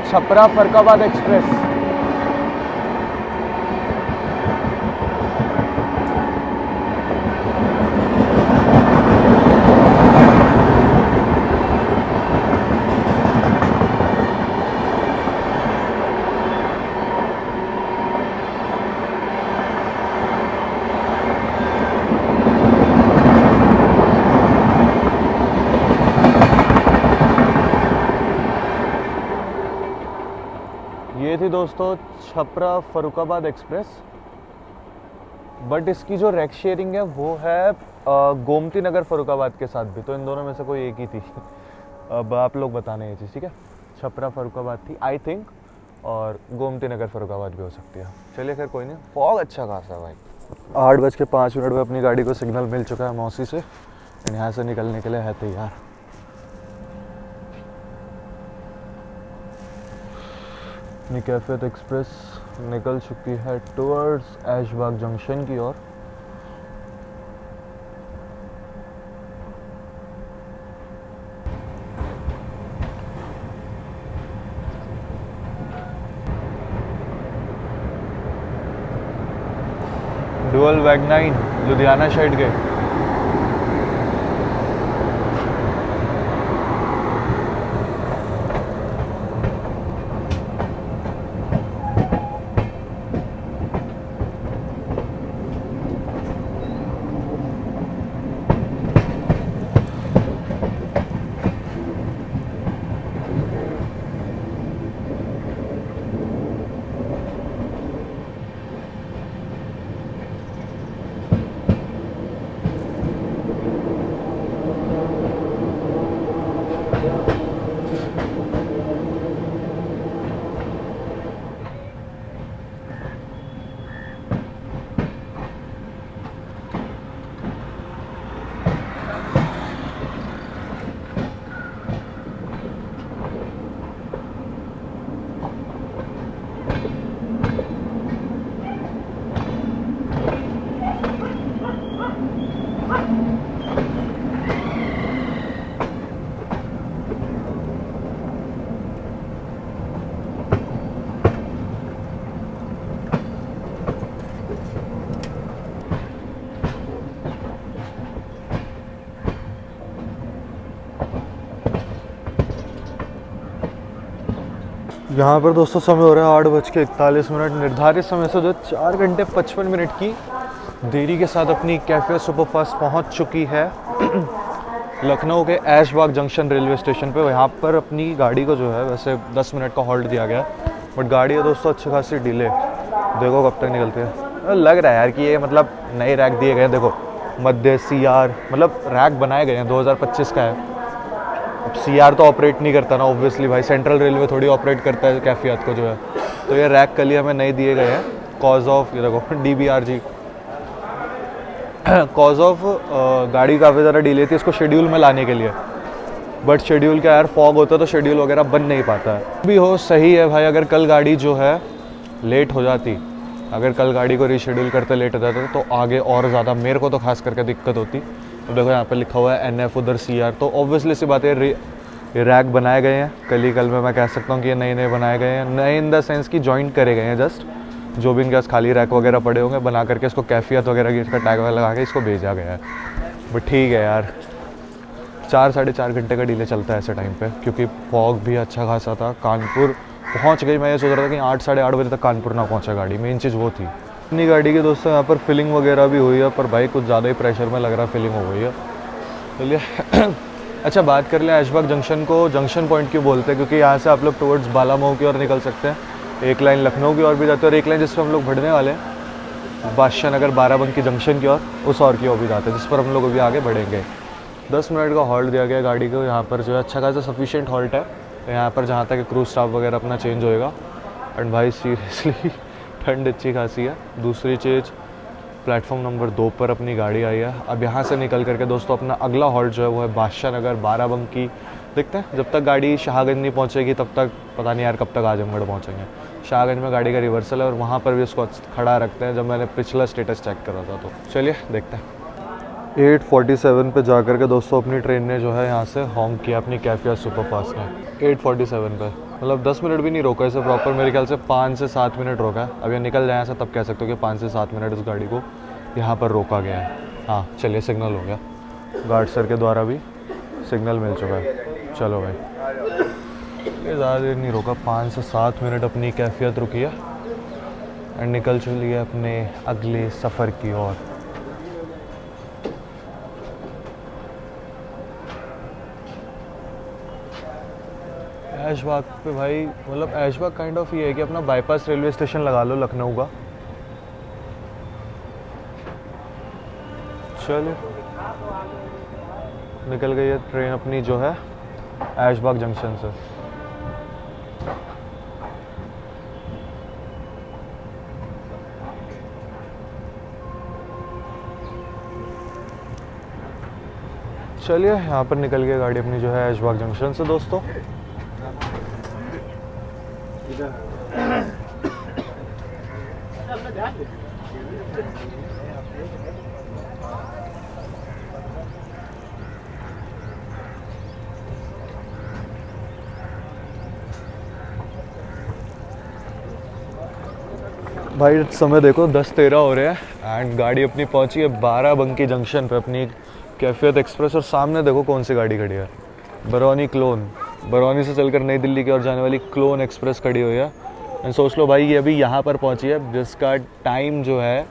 छपरा फरकाबाद एक्सप्रेस। ये थी दोस्तों छपरा फरुखाबाद एक्सप्रेस। बट इसकी जो रेक शेयरिंग है वो है गोमती नगर फरुखाबाद के साथ भी, तो इन दोनों में से कोई एक ही थी। अब आप लोग बताना ये चीज़, ठीक है। छपरा फरुखाबाद थी आई थिंक, और गोमती नगर फरुखाबाद भी हो सकती है। चलिए खैर कोई नहीं, फॉग अच्छा खासा भाई। 8:05 पे अपनी गाड़ी को सिग्नल मिल चुका है मौसी से, यहाँ से निकलने के लिए है तैयार। अपनी कैफियत एक्सप्रेस निकल चुकी है टुवर्ड्स ऐशबाग जंक्शन की ओर। डुअल वैगनाइन लुधियाना साइड गए। यहाँ पर दोस्तों समय हो रहा है 8:41, निर्धारित समय से जो 4 घंटे 55 मिनट की देरी के साथ अपनी कैफे सुपरफास्ट पहुँच चुकी है लखनऊ के ऐशबाग जंक्शन रेलवे स्टेशन पे। यहाँ पर अपनी गाड़ी को जो है वैसे 10 मिनट का हॉल्ट दिया गया, बट गाड़ी है दोस्तों अच्छी खासी डिले। देखो कब तक निकलती है। लग रहा है यार कि ये मतलब नए रैक दिए गए हैं। देखो मध्य CR मतलब रैक बनाए गए हैं, 2025 का है। अब CR तो ऑपरेट नहीं करता ना ऑब्वियसली भाई, सेंट्रल रेलवे थोड़ी ऑपरेट करता है कैफियत को जो है। तो ये रैक कल ही हमें नए दिए गए हैं कॉज ऑफ, ये देखो DBRG कॉज ऑफ गाड़ी काफ़ी ज़्यादा डिले थी इसको शेड्यूल में लाने के लिए, बट शेड्यूल क्या यार, फॉग होता है तो शेड्यूल वगैरह बन नहीं पाता है। भी हो सही है भाई, अगर कल गाड़ी जो है लेट हो जाती, अगर कल गाड़ी को रीशेड्यूल करते लेट हो जाता तो आगे और ज़्यादा मेरे को तो खास करके दिक्कत होती। तो देखो यहाँ पे लिखा हुआ है NF उधर CR, तो ऑब्वियसली सी बात है ये रैक बनाए गए हैं कल में। मैं कह सकता हूँ कि ये नए बनाए गए हैं, नए इन द सेंस कि जॉइंट करे गए हैं। जस्ट जो भी इनके पास खाली रैक वगैरह पड़े होंगे बना करके इसको कैफियत वगैरह की इसका टैग वगैरह लगा के इसको भेजा गया है। बट ठीक है यार, 4 साढ़े 4 घंटे का डिले चलता है ऐसे टाइम पे, क्योंकि फॉग भी अच्छा खासा था। कानपुर पहुंच गई, मैं ये सोच रहा था कि 8 साढ़े 8 बजे तक कानपुर ना पहुंचा गाड़ी। मेन चीज़ वो थी। अपनी गाड़ी की दोस्तों यहाँ पर फिलिंग वगैरह भी हुई है, पर भाई कुछ ज़्यादा ही प्रेशर में लग रहा फिलिंग हो गई है। चलिए अच्छा बात कर लें ऐशबाग जंक्शन को जंक्शन पॉइंट क्यों बोलते हैं, क्योंकि यहाँ से आप लोग टुवर्ड्स बालामऊ की ओर निकल सकते हैं, एक लाइन लखनऊ की ओर भी जाते हैं और एक लाइन जिस पर हम लोग बढ़ने वाले हैं बादशाह नगर बाराबंकी जंक्शन की ओर, उस और की ओर भी जाते हैं, जिस पर हम लोग अभी आगे बढ़ेंगे। 10 मिनट का हॉल्ट दिया गया गाड़ी को यहाँ पर जो है, अच्छा खासा सफिशिएंट हॉल्ट है यहाँ पर, जहाँ तक क्रूज स्टाफ वगैरह अपना चेंज होएगा। एंड भाई सीरियसली ठंड अच्छी खासी है। दूसरी चीज़, प्लेटफॉर्म नंबर 2 पर अपनी गाड़ी आई है। अब यहाँ से निकल करके दोस्तों अपना अगला हॉल्ट जो है वो है बादशाह नगर बाराबंकी। देखते हैं जब तक गाड़ी शाहगंज नहीं पहुँचेगी तब तक पता नहीं यार कब तक आजमगढ़ पहुँचेंगे। शाहगंज में गाड़ी का रिवर्सल है और वहाँ पर भी उसको खड़ा रखते हैं, जब मैंने पिछला स्टेटस चेक करा था। तो चलिए देखते हैं। 8:47 पे जा कर के दोस्तों अपनी ट्रेन ने जो है यहाँ से हॉन्क किया अपनी कैफिया सुपरफास्ट ने। 8:47 पे मतलब 10 मिनट भी नहीं रोका इसे प्रॉपर, मेरे ख्याल से 5 से 7 मिनट रोका है। अब ये निकल जाए ऐसा तब कह सकते हो कि 5 से 7 मिनट इस गाड़ी को यहाँ पर रोका गया है। हाँ चलिए सिग्नल हो गया, गार्ड सर के द्वारा भी सिग्नल मिल चुका है। चलो भाई ये ज़्यादा देर नहीं रोका, 5 से 7 मिनट अपनी कैफियत रुकी है एंड निकल चली है अपने अगले सफ़र की ओर। ऐशबाग पे भाई मतलब ऐशबाग काइंड ऑफ ये है कि अपना बाईपास रेलवे स्टेशन लगा लो लखनऊ का। चलिए निकल गई है ट्रेन अपनी जो है ऐशबाग जंक्शन से। चलिए यहाँ पर निकल गई गाड़ी अपनी जो है ऐशबाग जंक्शन से दोस्तों। भाई समय देखो 10:13 हो रहे हैं एंड गाड़ी अपनी पहुंची है बाराबंकी जंक्शन पे अपनी कैफियत एक्सप्रेस। और सामने देखो कौन सी गाड़ी खड़ी है, बरौनी क्लोन। बरौनी से चलकर नई दिल्ली की ओर जाने वाली क्लोन एक्सप्रेस खड़ी हुई है। एंड सोच लो भाई ये अभी यहाँ पर पहुँची है जिसका टाइम जो है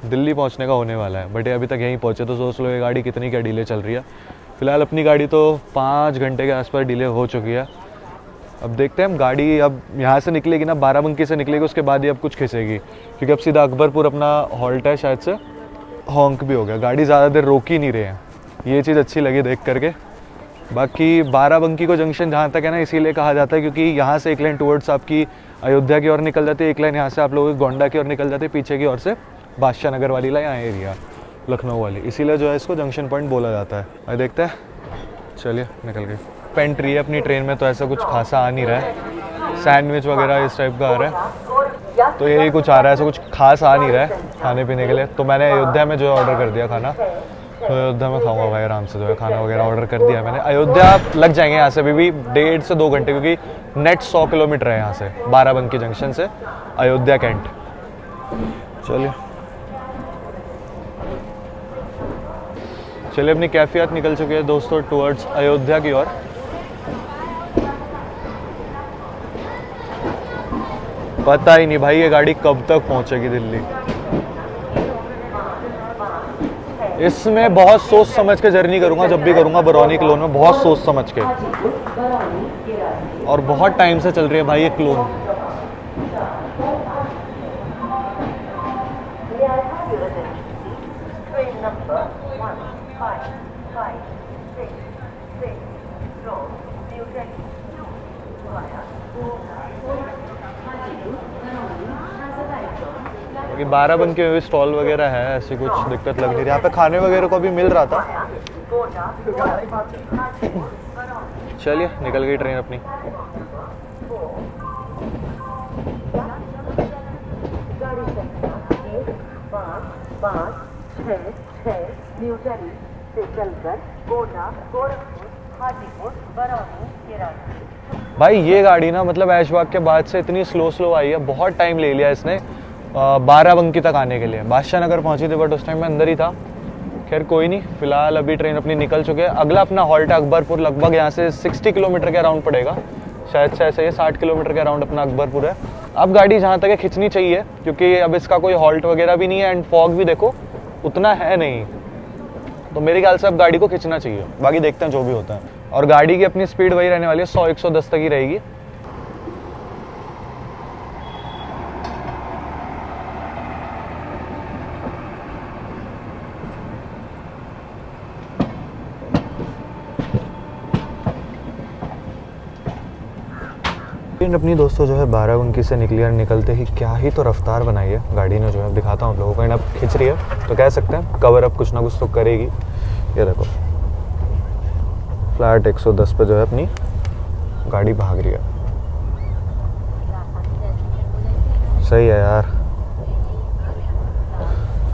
दिल्ली पहुँचने का होने वाला है, बट ये अभी तक यहीं पहुँचे। तो सोच लो ये गाड़ी कितनी क्या डिले चल रही है। फिलहाल अपनी गाड़ी तो 5 घंटे के आसपास डिले हो चुकी है। अब देखते हैं हम, गाड़ी अब यहाँ से निकलेगी ना, बाराबंकी से निकलेगी, उसके बाद ही अब कुछ खिंचेगी, क्योंकि अब सीधा अकबरपुर अपना हॉल्ट है। शायद से हॉन्क भी हो गया, गाड़ी ज़्यादा देर रोक ही नहीं रहे हैं, ये चीज़ अच्छी लगी देख करके। बाकी बाराबंकी को जंक्शन जहाँ तक है ना इसीलिए कहा जाता है क्योंकि यहाँ से एक लाइन टुवर्ड्स आपकी अयोध्या की ओर निकल जाती है, एक लाइन यहाँ से आप लोगों की गोंडा की ओर निकल जाती है, पीछे की ओर से बादशाह नगर वाली लाइन यहाँ एरिया लखनऊ वाली, इसीलिए जो है इसको जंक्शन पॉइंट बोला जाता है। अब देखते हैं, चलिए निकल गई। पेंट्री है अपनी ट्रेन में तो ऐसा कुछ खासा आ नहीं रहा है, सैंडविच वगैरह इस टाइप का आ रहा है, तो यही कुछ आ रहा है, ऐसा कुछ खास आ नहीं रहा है खाने पीने के लिए। तो मैंने अयोध्या में जो है ऑर्डर कर दिया खाना, तो अयोध्या में खाऊंगा भाई आराम से, जो है खाना वगैरह ऑर्डर कर दिया मैंने। अयोध्या लग जाएंगे यहाँ से अभी भी 1.5 से 2 घंटे, क्योंकि नेट 100 किलोमीटर है यहाँ से बाराबंकी जंक्शन से अयोध्या कैंट। चलिए चलिए अपनी कैफियत निकल चुकी है दोस्तों टुवर्ड्स अयोध्या की ओर। पता ही नहीं भाई ये गाड़ी कब तक पहुंचेगी दिल्ली। इसमें बहुत सोच समझ के जर्नी करूंगा, जब भी करूंगा बरौनी क्लोन में बहुत सोच समझ के। और बहुत टाइम से चल रही है भाई ये clone. Train number 1556 from New Delhi to via क्योंकि बाराबंकी में भी स्टॉल वगैरह है, ऐसी कुछ दिक्कत लग नहीं रही। यहाँ पे खाने वगैरह को भी मिल रहा था। चलिए निकल गई ट्रेन अपनी। गाड़ी संख्या 1556 न्यू दिल्ली से चलकर कोटा, गोरखपुर, हाजीपुर, बरौनी के रास्ते। भाई ये गाड़ी ना मतलब ऐशबाग के बाद से इतनी स्लो आई है, बहुत टाइम ले लिया इसने बाराबंकी तक आने के लिए। बादशाह नगर पहुंची थी बट उस टाइम मैं अंदर ही था। खैर कोई नहीं, फिलहाल अभी ट्रेन अपनी निकल चुके हैं। अगला अपना हॉल्ट है अकबरपुर, लगभग यहाँ से 60 किलोमीटर के अराउंड पड़ेगा, शायद से ऐसे ही 60 किलोमीटर के अराउंड अपना अकबरपुर है। अब गाड़ी जहाँ तक है खिंचनी चाहिए, क्योंकि अब इसका कोई हॉल्ट वगैरह भी नहीं है एंड फॉग भी देखो उतना है नहीं, तो मेरे ख्याल से अब गाड़ी को खिंचना चाहिए। बाकी देखते हैं जो भी होता है। और गाड़ी की अपनी स्पीड वही रहने वाली है, 100-110 तक ही रहेगी। ट्रेन अपनी दोस्तों जो है बाराबंकी से निकली और निकलते ही क्या ही तो रफ्तार बनाई है गाड़ी ने जो है। दिखाता हूँ आप लोगों को, अब खिंच रही है तो कह सकते हैं कवर अप कुछ ना कुछ तो करेगी। ये देखो फ्लैट 110 पे जो है अपनी गाड़ी भाग रही है। सही है यार,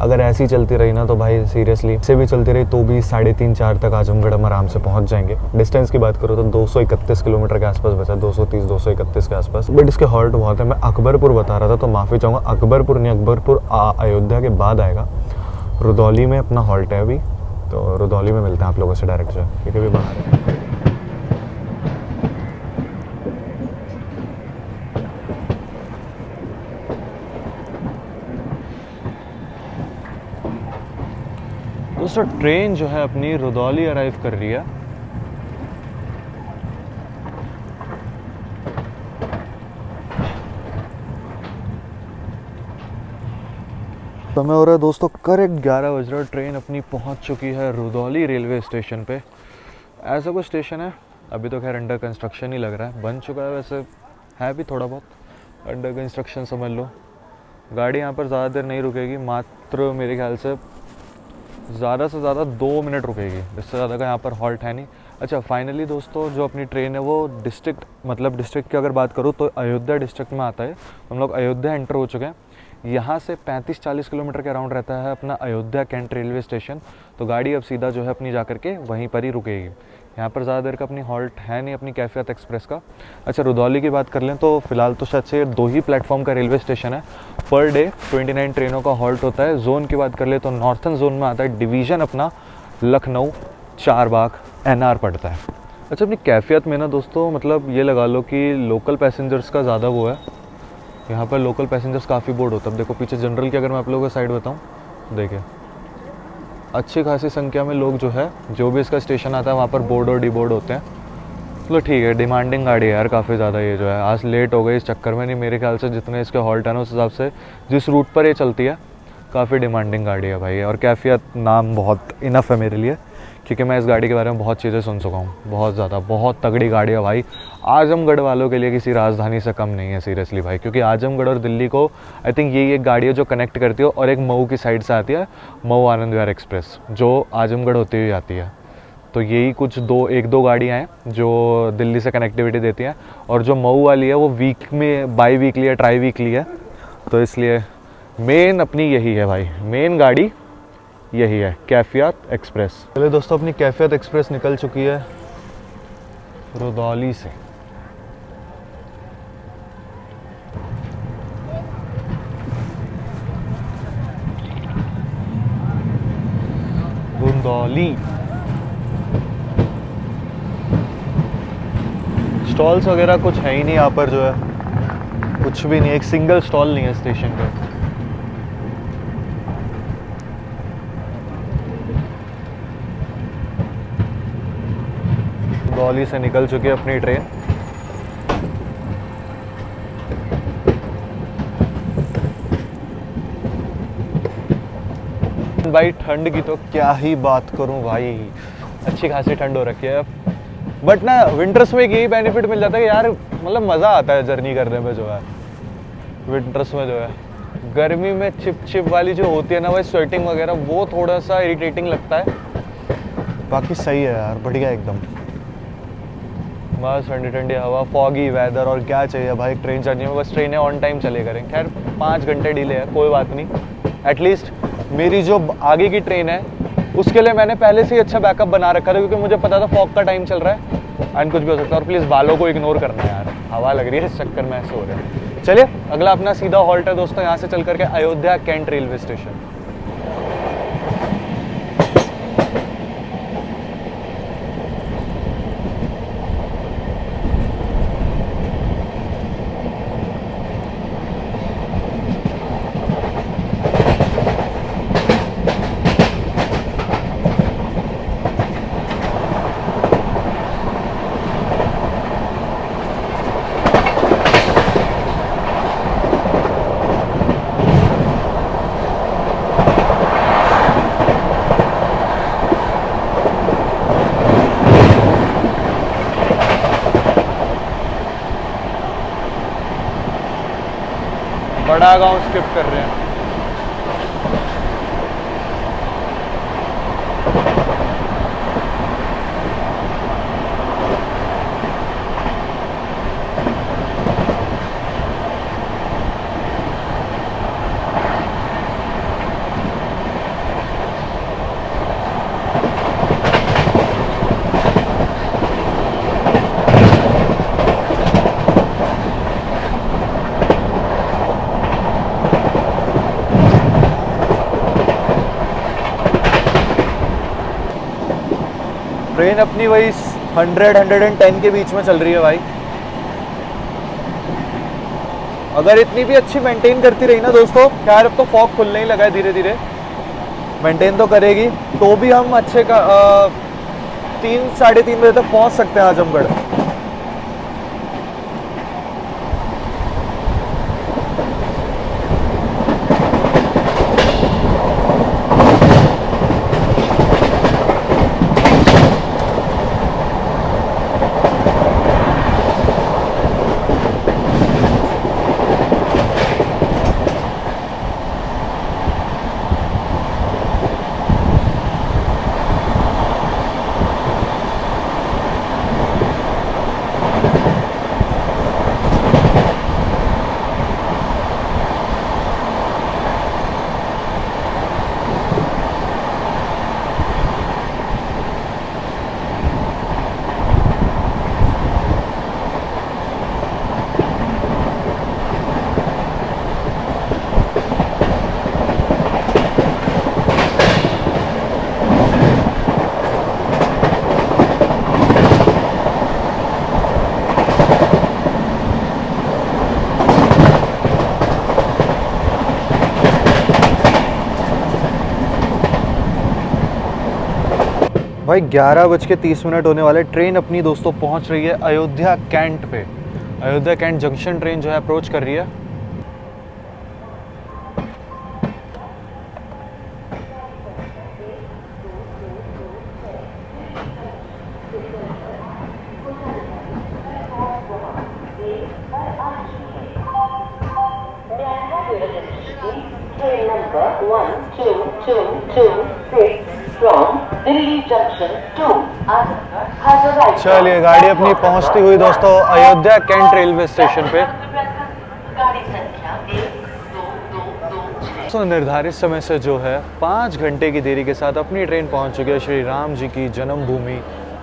अगर ऐसी चलती रही ना तो भाई सीरियसली से भी चलती रही तो भी 3.5-4 तक आजमगढ़ हम आराम से पहुंच जाएंगे। डिस्टेंस की बात करो तो 231 किलोमीटर के आसपास बचा, 230-231 के आसपास। बट इसके हॉल्ट बहुत है। मैं अकबरपुर बता रहा था तो माफ़ी चाहूँगा, अकबरपुर नहीं, अकबरपुर अयोध्या के बाद आएगा। रुदौली में अपना हॉल्ट है अभी, तो रुदौली में मिलते हैं आप लोगों से डायरेक्ट जो है, क्योंकि अभी बाहर है। दोस्तों ट्रेन जो है अपनी रुदौली अराइव कर रही है। समय हो रहा है दोस्तों करेक्ट 11 बज रहा है। ट्रेन अपनी पहुंच चुकी है रुदौली रेलवे स्टेशन पे। ऐसा कोई स्टेशन है, अभी तो खैर अंडर कंस्ट्रक्शन ही लग रहा है, बन चुका है वैसे, है भी थोड़ा बहुत अंडर कंस्ट्रक्शन समझ लो। गाड़ी यहाँ पर ज़्यादा देर नहीं रुकेगी, मात्र मेरे ख्याल से ज़्यादा से ज़्यादा 2 मिनट रुकेगी, इससे ज़्यादा का यहाँ पर हॉल्ट है नहीं। अच्छा फाइनली दोस्तों जो अपनी ट्रेन है वो डिस्ट्रिक्ट, मतलब डिस्ट्रिक्ट की अगर बात करूँ तो अयोध्या डिस्ट्रिक्ट में आता है। हम लोग अयोध्या एंटर हो चुके हैं। यहाँ से 35-40 किलोमीटर के अराउंड रहता है अपना अयोध्या कैंट रेलवे स्टेशन। तो गाड़ी अब सीधा जो है अपनी जा करके वहीं पर ही रुकेगी। यहाँ पर ज़्यादा देर का अपनी हॉल्ट है नहीं अपनी कैफियत एक्सप्रेस का। अच्छा रुदौली की बात कर लें तो फिलहाल तो शायद से 2 ही प्लेटफॉर्म का रेलवे स्टेशन है। पर डे 29 ट्रेनों का हॉल्ट होता है। जोन की बात कर ले तो नॉर्थन जोन में आता है डिवीज़न अपना लखनऊ, चारबाग, NR पड़ता है। अच्छा अपनी कैफियत में ना दोस्तों मतलब ये लगा लो कि लोकल पैसेंजर्स का ज़्यादा वो है, यहाँ पर लोकल पैसेंजर्स काफ़ी बोर्ड होता है। अब देखो पीछे जनरल की अगर मैं आप लोगों को साइड बताऊँ, देखिए अच्छी खासी संख्या में लोग जो है, जो भी इसका स्टेशन आता है वहाँ पर बोर्ड और डिबोर्ड होते हैं। चलो ठीक है, डिमांडिंग गाड़ी है यार काफ़ी ज़्यादा। ये जो है आज लेट हो गई इस चक्कर में, नहीं मेरे ख्याल से जितने इसके हॉल्ट है ना उस हिसाब से जिस रूट पर ये चलती है काफ़ी डिमांडिंग गाड़ी है भाई। और कैफियत नाम बहुत इनफ है मेरे लिए, क्योंकि मैं इस गाड़ी के बारे में बहुत चीज़ें सुन चुका हूँ। बहुत ज़्यादा, बहुत तगड़ी गाड़ी है भाई। आजमगढ़ वालों के लिए किसी राजधानी से कम नहीं है सीरियसली भाई, क्योंकि आजमगढ़ और दिल्ली को आई थिंक यही एक गाड़ी है जो कनेक्ट करती है। और एक मऊ की साइड से आती है, मऊ आनंद विहार एक्सप्रेस, जो आजमगढ़ होती हुई आती है। तो यही कुछ 1-2 गाड़ियाँ हैं जो दिल्ली से कनेक्टिविटी देती हैं। और जो मऊ वाली है वो वीक में बाई वीकली या ट्राई वीकली है, तो इसलिए मेन अपनी यही है भाई, मेन गाड़ी यही है कैफियत एक्सप्रेस। चलिए दोस्तों अपनी कैफियत एक्सप्रेस निकल चुकी है रुदौली से। रुदौली स्टॉल्स वगैरह कुछ है ही नहीं यहाँ पर जो है। कुछ भी नहीं, एक सिंगल स्टॉल नहीं है स्टेशन पे। दौली से निकल चुकी है अपनी ट्रेन। भाई ठंड की तो क्या ही बात करूं भाई, अच्छी खासी ठंड हो रखी है। बट ना विंटर्स में यही बेनिफिट मिल जाता है कि यार मतलब मज़ा आता है जर्नी करने में जो है। विंटर्स में जो है, गर्मी में चिप चिप वाली जो होती है ना भाई, स्वेटिंग वगैरह, वो थोड़ा सा इरिटेटिंग लगता है। बाकी सही है यार, बढ़िया एकदम। बस ठंडी ठंडी हवा, फॉगी वेदर, और क्या चाहिए भाई ट्रेन जर्नी में। बस ट्रेनें ऑन टाइम चले करें। खैर 5 घंटे डिले है, कोई बात नहीं। एटलीस्ट मेरी जो आगे की ट्रेन है उसके लिए मैंने पहले से ही अच्छा बैकअप बना रखा था, क्योंकि मुझे पता था फॉग का टाइम चल रहा है एंड कुछ भी हो सकता है। और प्लीज़ बालों को इग्नोर करना है यार, हवा लग रही है, इस चक्कर में ऐसे हो रहा है। चलिए अगला अपना सीधा हॉल्ट है दोस्तों, यहाँ से चल करके अयोध्या कैंट रेलवे स्टेशन। बड़ा गांव स्किप कर रहे हैं। ट्रेन अपनी वही 100-110 के बीच में चल रही है भाई। अगर इतनी भी अच्छी मेंटेन करती रही ना दोस्तों, खैर अब तो फॉग खुलने ही लगा है धीरे धीरे, मेंटेन तो करेगी तो भी हम अच्छे का 3-3:30 बजे तक पहुंच सकते हैं आजमगढ़। भाई 11:30 होने वाले। ट्रेन अपनी दोस्तों पहुंच रही है अयोध्या कैंट पे। अयोध्या कैंट जंक्शन ट्रेन जो है अप्रोच कर रही है। Train number 12226 from Delhi Junction to has arrived. चलिए गाड़ी अपनी पहुंचती हुई दोस्तों अयोध्या कैंट रेलवे स्टेशन पे। गाड़ी संख्या 1222। तो निर्धारित समय से जो है 5 घंटे की देरी के साथ अपनी ट्रेन पहुंच चुकी है श्री राम जी की जन्मभूमि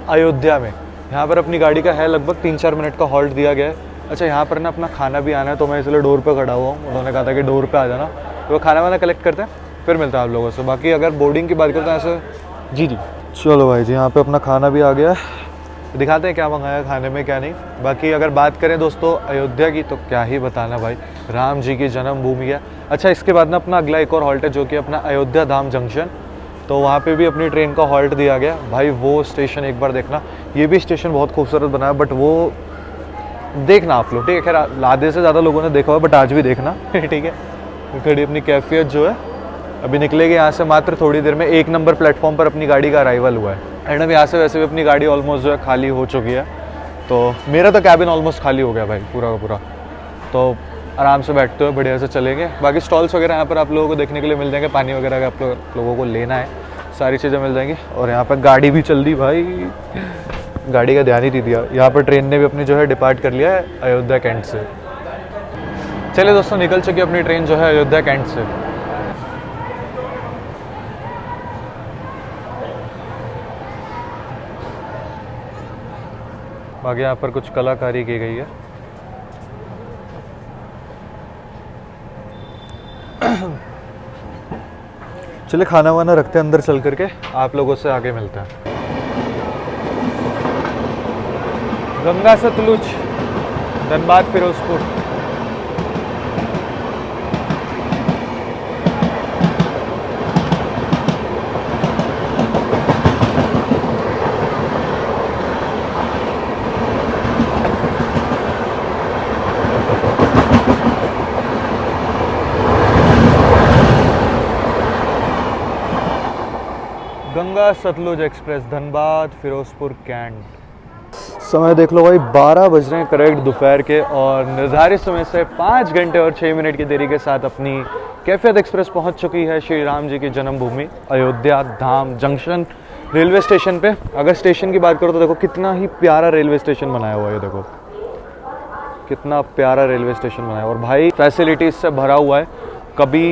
अयोध्या में। यहाँ पर अपनी गाड़ी का है लगभग 3-4 मिनट का हॉल्ट दिया गया है। अच्छा यहाँ पर ना अपना खाना भी आना है, तो मैं इसलिए डोर पे खड़ा हुआ हूँ। उन्होंने कहा था कि डोर पे आ जाना, तो वो खाना वाना कलेक्ट करते हैं फिर मिलता है आप लोगों से। बाकी अगर बोर्डिंग की बात करते हैं ऐसे जी। चलो भाई जी, यहाँ पे अपना खाना भी आ गया है। दिखाते हैं क्या मंगाया खाने में क्या नहीं। बाकी अगर बात करें दोस्तों अयोध्या की तो क्या ही बताना भाई, राम जी की जन्मभूमि है। अच्छा इसके बाद ना अपना अगला एक और हॉल्ट है जो कि अपना अयोध्या धाम जंक्शन, तो वहाँ पे भी अपनी ट्रेन का हॉल्ट दिया गया। भाई वो स्टेशन एक बार देखना, ये भी स्टेशन बहुत खूबसूरत बना है, बट वो देखना आप लोग, ठीक है। खैर आधे से ज़्यादा लोगों ने देखा हुआ, बट आज भी देखना ठीक है। खड़ी अपनी कैफियत जो है अभी निकलेगी यहाँ से मात्र थोड़ी देर में। 1 नंबर प्लेटफॉर्म पर अपनी गाड़ी का अराइवल हुआ है। एंड अब यहाँ से वैसे भी अपनी गाड़ी ऑलमोस्ट जो है खाली हो चुकी है, तो मेरा तो कैबिन ऑलमोस्ट खाली हो गया भाई पूरा का पूरा। तो आराम से बैठते हुए बढ़िया से चलेंगे। बाकी स्टॉल्स वगैरह यहाँ पर आप लोगों को देखने के लिए मिल जाएंगे, पानी वगैरह का आप लोगों को लेना है सारी चीज़ें मिल जाएंगी। और यहाँ पर गाड़ी भी चल दी भाई, गाड़ी का ध्यान ही नहीं दिया। यहाँ पर ट्रेन ने भी अपनी जो है डिपार्ट कर लिया है अयोध्या कैंट से। चलिए दोस्तों निकल चुकी अपनी ट्रेन जो है अयोध्या कैंट से। बाकी यहाँ पर कुछ कलाकारी की गई है। चलिए खाना वाना रखते हैं अंदर चल करके, आप लोगों से आगे मिलते हैं। गंगा सतलुज धनबाद फिरोजपुर। Ganga Satluj express Dhanbad Firozpur cantt. समय देख लो भाई 12 बज रहे हैं करेक्ट दोपहर के, और निर्धारित समय से 5 घंटे और 6 मिनट की देरी के साथ अपनी कैफियत एक्सप्रेस पहुंच चुकी है श्री राम जी की जन्मभूमि अयोध्या धाम जंक्शन रेलवे स्टेशन पे। अगर स्टेशन की बात करो तो देखो कितना ही प्यारा रेलवे स्टेशन बनाया हुआ है, ये देखो कितना प्यारा रेलवे स्टेशन बनाया है। और भाई फैसिलिटीज से भरा हुआ है। कभी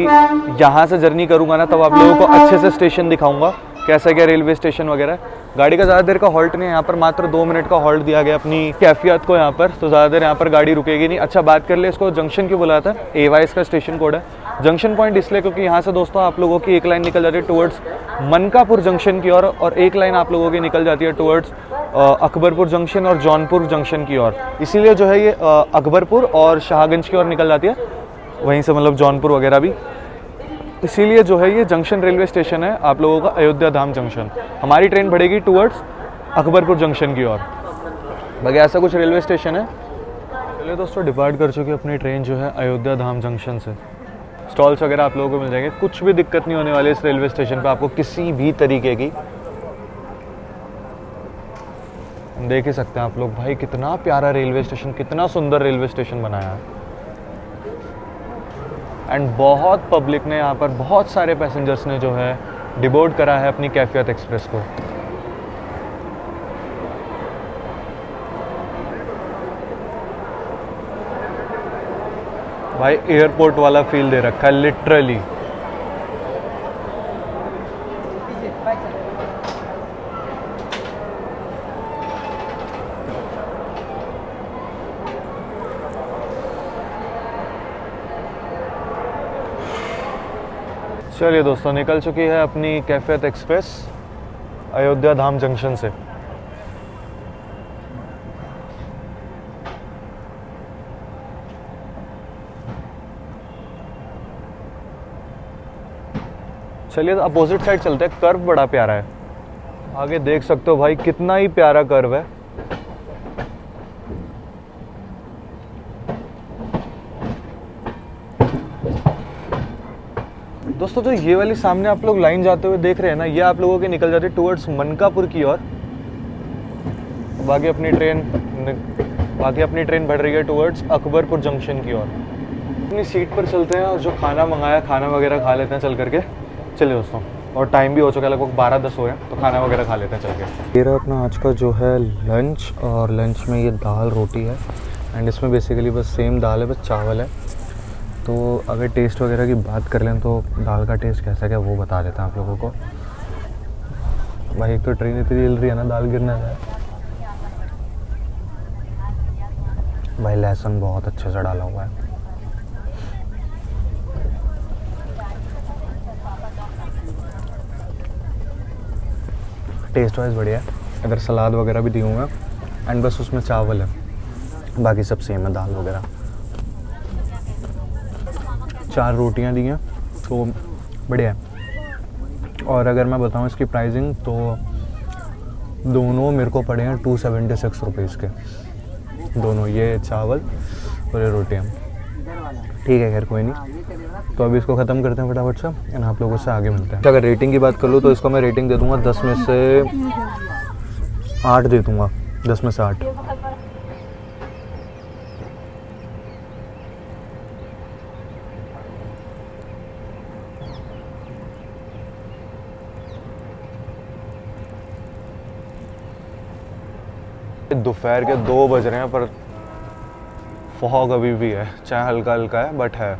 यहाँ से जर्नी करूँगा ना तब आप लोगों को अच्छे से स्टेशन दिखाऊंगा कैसा क्या रेलवे स्टेशन वगैरह। गाड़ी का ज़्यादा देर का हॉल्ट नहीं है, यहाँ पर मात्र 2 मिनट का हॉल्ट दिया गया अपनी कैफियत को यहाँ पर, तो ज़्यादा देर यहाँ पर गाड़ी रुकेगी नहीं। अच्छा बात कर ले, इसको जंक्शन क्यों बुलाता है, AY इसका स्टेशन कोड है। जंक्शन पॉइंट इसलिए क्योंकि यहाँ से दोस्तों आप लोगों की एक लाइन निकल जाती है टुवर्ड्स मनकापुर जंक्शन की ओर, और एक लाइन आप लोगों की निकल जाती है टुवर्ड्स अकबरपुर जंक्शन और जौनपुर जंक्शन की ओर। इसीलिए जो है ये अकबरपुर और शाहगंज की ओर निकल जाती है, वहीं से मतलब जौनपुर वगैरह भी। इसीलिए जो है ये जंक्शन रेलवे स्टेशन है आप लोगों का अयोध्या धाम जंक्शन। हमारी ट्रेन बढ़ेगी टुवर्ड्स अकबरपुर जंक्शन की ओर। बाकी ऐसा कुछ रेलवे स्टेशन है। चलिए दोस्तों डिपार्ट कर चुकी अपनी ट्रेन जो है अयोध्या धाम जंक्शन से। स्टॉल्स वगैरह आप लोगों को मिल जाएंगे, कुछ भी दिक्कत नहीं होने वाली इस रेलवे स्टेशन पर आपको किसी भी तरीके की। देख ही सकते हैं आप लोग भाई कितना प्यारा रेलवे स्टेशन, कितना सुंदर रेलवे स्टेशन बनाया है। एंड बहुत पब्लिक ने यहाँ पर, बहुत सारे पैसेंजर्स ने जो है डिबोर्ड करा है अपनी कैफियत एक्सप्रेस को। भाई एयरपोर्ट वाला फील दे रखा है लिटरली। चलिए दोस्तों निकल चुकी है अपनी कैफियत एक्सप्रेस अयोध्या धाम जंक्शन से। चलिए अपोजिट साइड चलते हैं, कर्व बड़ा प्यारा है। आगे देख सकते हो भाई कितना ही प्यारा कर्व है। दोस्तों जो ये वाली सामने आप लोग लाइन जाते हुए देख रहे हैं ना, ये आप लोगों की निकल जाती है टुवर्ड्स मनकापुर की ओर। बाकी अपनी ट्रेन बढ़ रही है टुवर्ड्स अकबरपुर जंक्शन की ओर। अपनी सीट पर चलते हैं और जो खाना मंगाया खाना वगैरह खा लेते हैं चल करके। चलिए दोस्तों, और टाइम भी हो चुका है, लगभग 12-10 हो रहे हैं, तो खाना वगैरह खा लेते हैं चल के। ये रहा अपना आज का जो है लंच, और लंच में ये दाल रोटी है, एंड इसमें बेसिकली बस सेम दाल है, बस चावल है। तो अगर टेस्ट वगैरह की बात कर लें तो दाल का टेस्ट कैसा क्या वो बता देते हैं आप लोगों को। भाई एक तो ट्रेन इतनी हिल रही है ना, दाल गिरने है। भाई लहसुन बहुत अच्छे से डाला हुआ है। टेस्ट वाइज बढ़िया है। इधर सलाद वगैरह भी दिए हुए हैं। एंड बस उसमें चावल है, बाकी सब सेम है, दाल वगैरह। 4 रोटियां दी हैं तो बढ़िया है। और अगर मैं बताऊं इसकी प्राइसिंग तो दोनों मेरे को पड़े हैं 276 रुपीज़ के, दोनों, ये चावल और ये रोटियाँ। ठीक है, खैर कोई नहीं। तो अभी इसको ख़त्म करते हैं फटाफट से एंड आप लोगों से आगे मिलते हैं। अगर रेटिंग की बात कर लूँ तो इसको मैं रेटिंग दे दूँगा 10 में से 8 दे दूँगा, 10 में से 8। दोपहर के 2 बज रहे हैं पर फॉग अभी भी है, चाहे हल्का हल्का है बट है।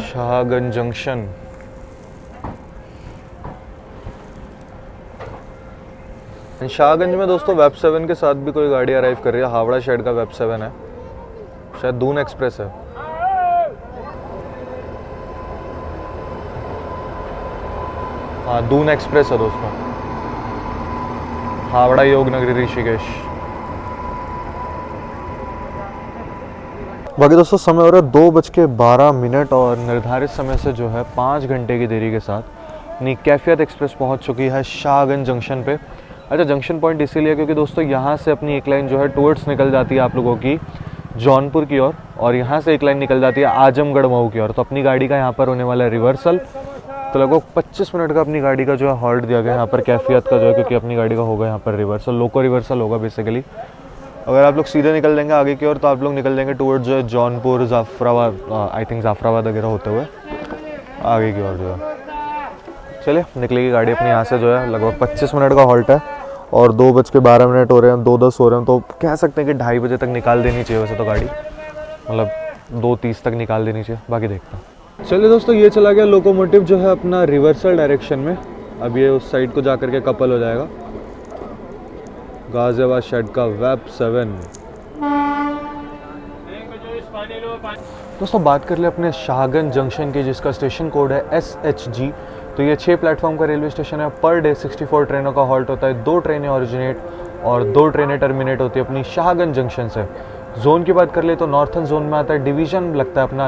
शाहगंज जंक्शन, शाहगंज में दोस्तों वेब 7 के साथ भी कोई गाड़ी अराइव कर रही है। हावड़ा शेड का वेब 7 है, शायद दून एक्सप्रेस है। हाँ, दून एक्सप्रेस है दोस्तों, हावड़ा योग नगरी ऋषिकेश। बाकी दोस्तों समय हो रहा है 2:12 और निर्धारित समय से जो है 5 घंटे की देरी के साथ अपनी कैफियत एक्सप्रेस पहुंच चुकी है शाहगंज जंक्शन पे। अच्छा, जंक्शन पॉइंट इसीलिए क्योंकि दोस्तों यहाँ से अपनी एक लाइन जो है टूवर्ड्स निकल जाती है आप लोगों की जौनपुर की ओर, और यहाँ से एक लाइन निकल जाती है आजमगढ़ मऊ की ओर। तो अपनी गाड़ी का यहाँ पर होने वाला है रिवर्सल। तो लगभग 25 मिनट का अपनी गाड़ी का जो है हॉल्ट दिया गया यहाँ पर कैफियत का जो है, क्योंकि अपनी गाड़ी का होगा यहाँ पर रिवर्सल, लोको रिवर्सल होगा बेसिकली। अगर आप लोग सीधे निकल देंगे आगे की ओर तो आप लोग निकल देंगे टूवर्ड्स जो है जौनपुर, जाफराबाद, आई थिंक जाफराबाद वगैरह होते हुए आगे की ओर जो है। चलिए निकलेगी गाड़ी अपनी यहाँ से जो है। लगभग 25 मिनट का हॉल्ट है और 2:12 हो रहे हैं, 2:10 हो रहे हैं। तो कह सकते हैं कि 2:30 बजे तक निकाल देनी चाहिए वैसे तो गाड़ी, मतलब 2:30 तक निकाल देनी चाहिए, बाकी देखते हैं। चलिए दोस्तों, ये चला गया लोकोमोटिव जो है अपना रिवर्सल डायरेक्शन में। अब ये उस साइड को जाकर के कपल हो जाएगा। गाजियाबाद शेड का वेब 7। दोस्तों बात कर ले अपने शाहगंज जंक्शन की, जिसका स्टेशन कोड है SHG। तो ये 6 प्लेटफॉर्म का रेलवे स्टेशन है। पर डे 64 ट्रेनों का हॉल्ट होता है। 2 ट्रेनें ओरिजिनेट और 2 ट्रेनें टर्मिनेट होती है अपनी शाहगंज जंक्शन से। जोन की बात कर ले तो नॉर्थन जोन में आता है, डिवीज़न लगता है अपना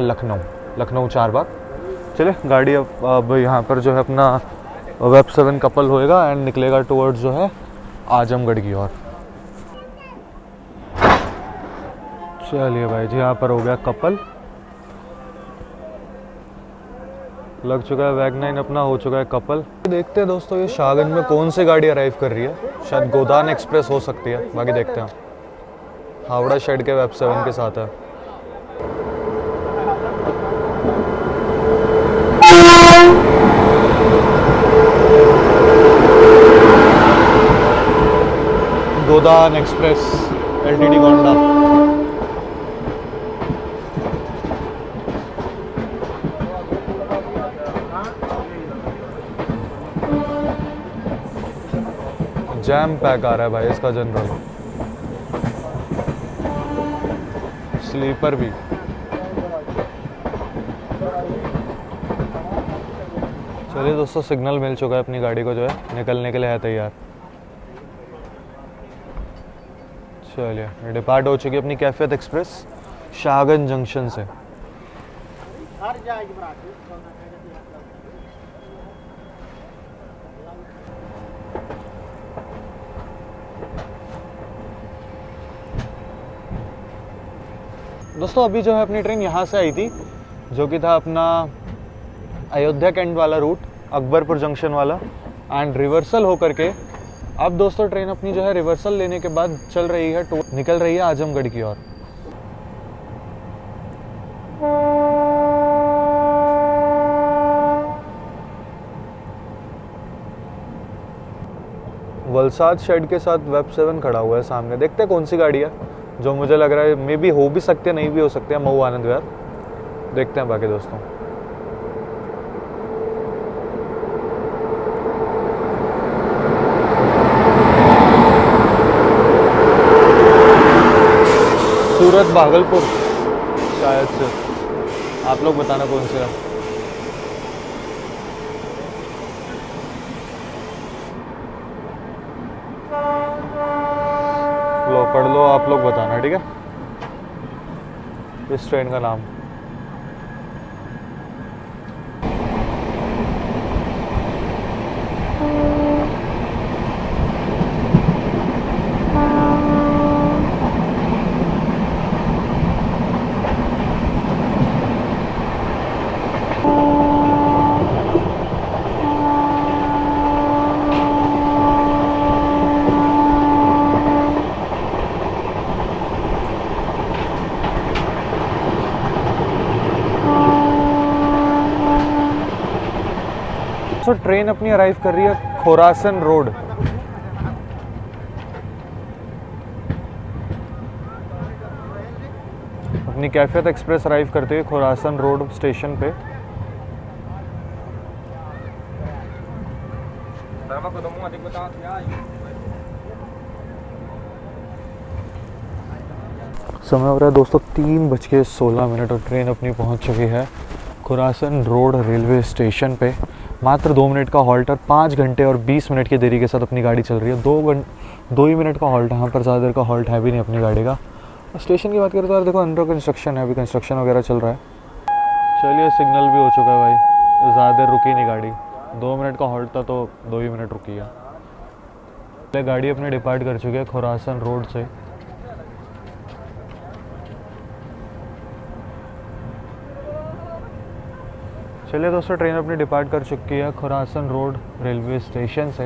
लखनऊ चारबाग। चले गाड़ी अब यहाँ पर जो है अपना वेब 7 कपल होएगा एंड निकलेगा टुवर्ड्स जो है आजमगढ़ की ओर। चलिए भाई जी, यहाँ पर हो गया कपल, लग चुका है वैग 9 अपना, हो चुका है कपल। देखते हैं दोस्तों ये शाहगंज में कौन सी गाड़ी अराइव कर रही है। शायद गोदान एक्सप्रेस हो सकती है, बाकी देखते हैं। हावड़ा शेड के वेब 7 के साथ है। Godan express LTD Gonda. Jam pack आ रहा है भाई इसका जनरल, स्लीपर भी। चलिए दोस्तों, सिग्नल मिल चुका है अपनी गाड़ी को जो है निकलने के लिए है तैयार। चलिए डिपार्ट हो चुकी है अपनी कैफियत एक्सप्रेस शाहगंज जंक्शन से। दोस्तों अभी जो है अपनी ट्रेन यहाँ से आई थी, जो कि था अपना अयोध्या कैंट वाला रूट, अकबरपुर जंक्शन वाला, एंड रिवर्सल होकर के अब दोस्तों ट्रेन अपनी जो है रिवर्सल लेने के बाद चल रही है, निकल रही है आजमगढ़ की ओर। वलसाड शेड के साथ वेब 7 खड़ा हुआ है सामने। देखते हैं कौन सी गाड़ी है, जो मुझे लग रहा है मे बी हो भी सकती है, नहीं भी हो सकती है, मऊ आनंद विहार। देखते हैं बाकी दोस्तों। सूरत भागलपुर शायद से, आप लोग बताना कौन सी है। लो पढ़ लो, आप लोग बताना, ठीक है, इस ट्रेन का नाम। तो ट्रेन अपनी अराइव कर रही है खोरासन रोड। अपनी कैफियत एक्सप्रेस अराइव करते हुए खोरासन रोड स्टेशन पे। समय हो रहा है दोस्तों 3:16 और ट्रेन अपनी पहुंच चुकी है खोरासन रोड रेलवे स्टेशन पे। मात्र 2 मिनट का हॉल्ट और 5 घंटे और 20 मिनट की देरी के साथ अपनी गाड़ी चल रही है। 2 ही मिनट का हॉल्ट है यहाँ पर, ज़्यादा देर का हॉल्ट है भी नहीं अपनी गाड़ी का। स्टेशन की बात करें तो यार देखो अंडर कंस्ट्रक्शन है, अभी कंस्ट्रक्शन वगैरह चल रहा है। चलिए सिग्नल भी हो चुका है भाई, तो ज़्यादा देर रुकी नहीं गाड़ी। 2 मिनट का हॉल्ट था तो 2 ही मिनट रुकी है। गाड़ी अपने डिपार्ट कर चुकी है खोरासन रोड से। चलिए दोस्तों ट्रेन अपनी डिपार्ट कर चुकी है खोरासन रोड रेलवे स्टेशन से।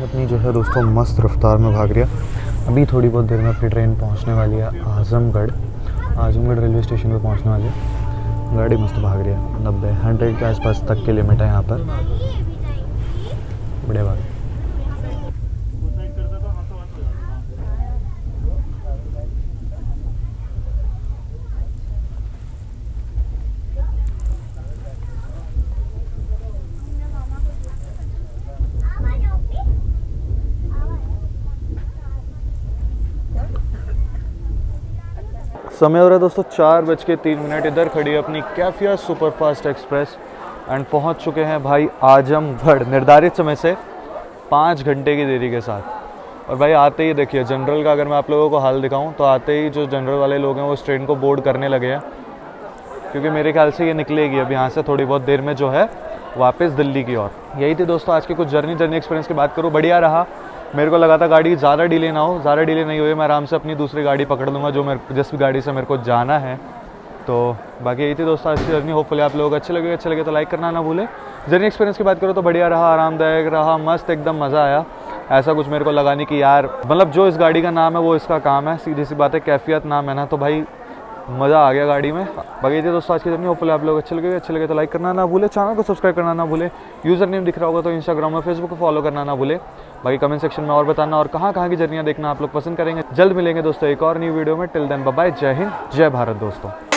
अपनी जो है दोस्तों मस्त रफ्तार में भाग रही है। अभी थोड़ी बहुत देर में अपनी ट्रेन पहुंचने वाली है आजमगढ़ रेलवे स्टेशन पे पहुंचने वाली है। गाड़ी मस्त भाग रही है, 90-100 के आसपास तक की लिमिट है यहाँ पर। बढ़िया भाग। समय हो रहा है दोस्तों 4:03। इधर खड़ी है अपनी कैफिया सुपरफास्ट एक्सप्रेस एंड पहुंच चुके हैं भाई आजमगढ़ निर्धारित समय से 5 घंटे की देरी के साथ। और भाई आते ही देखिए जनरल का अगर मैं आप लोगों को हाल दिखाऊं तो आते ही जो जनरल वाले लोग हैं वो इस ट्रेन को बोर्ड करने लगे हैं, क्योंकि मेरे ख्याल से ये निकलेगी अब यहाँ से थोड़ी बहुत देर में जो है वापस दिल्ली की ओर। यही थी दोस्तों आज के कुछ जर्नी एक्सपीरियंस की बात करूँ, बढ़िया रहा। मेरे को लगा था गाड़ी ज़्यादा डिले ना हो, ज़्यादा डिले नहीं हुई, मैं आराम से अपनी दूसरी गाड़ी पकड़ लूँगा जिस भी गाड़ी से मेरे को जाना है। तो बाकी यही थी दोस्तों आज की जर्नी। होपफुली आप लोगों को अच्छे लगे तो लाइक करना ना भूले। जर्नी एक्सपीरियंस की बात करो तो बढ़िया रहा, आरामदायक रहा, मस्त एकदम मज़ा आया। ऐसा कुछ मेरे को लगा नहीं कि यार मतलब जो इस गाड़ी का नाम है वो इसका काम है, सीधी सी बात है, कैफियत नाम है ना, तो भाई मज़ा आ गया गाड़ी में। बाकी थी दोस्तों आज की जर्नी। होपफुली आप लोग अच्छे लगे तो लाइक करना ना भूले, चैनल को सब्सक्राइब करना ना भूले। यूज़र नेम दिख रहा होगा तो इंस्टाग्राम और फेसबुक को फॉलो करना ना भूले। बाकी कमेंट सेक्शन में और बताना और कहाँ की जर्नियाँ देखना आप लोग पसंद करेंगे। जल्द मिलेंगे दोस्तों एक और न्यू वीडियो में। टिल देन बाय बाय, जय हिंद जय भारत दोस्तों।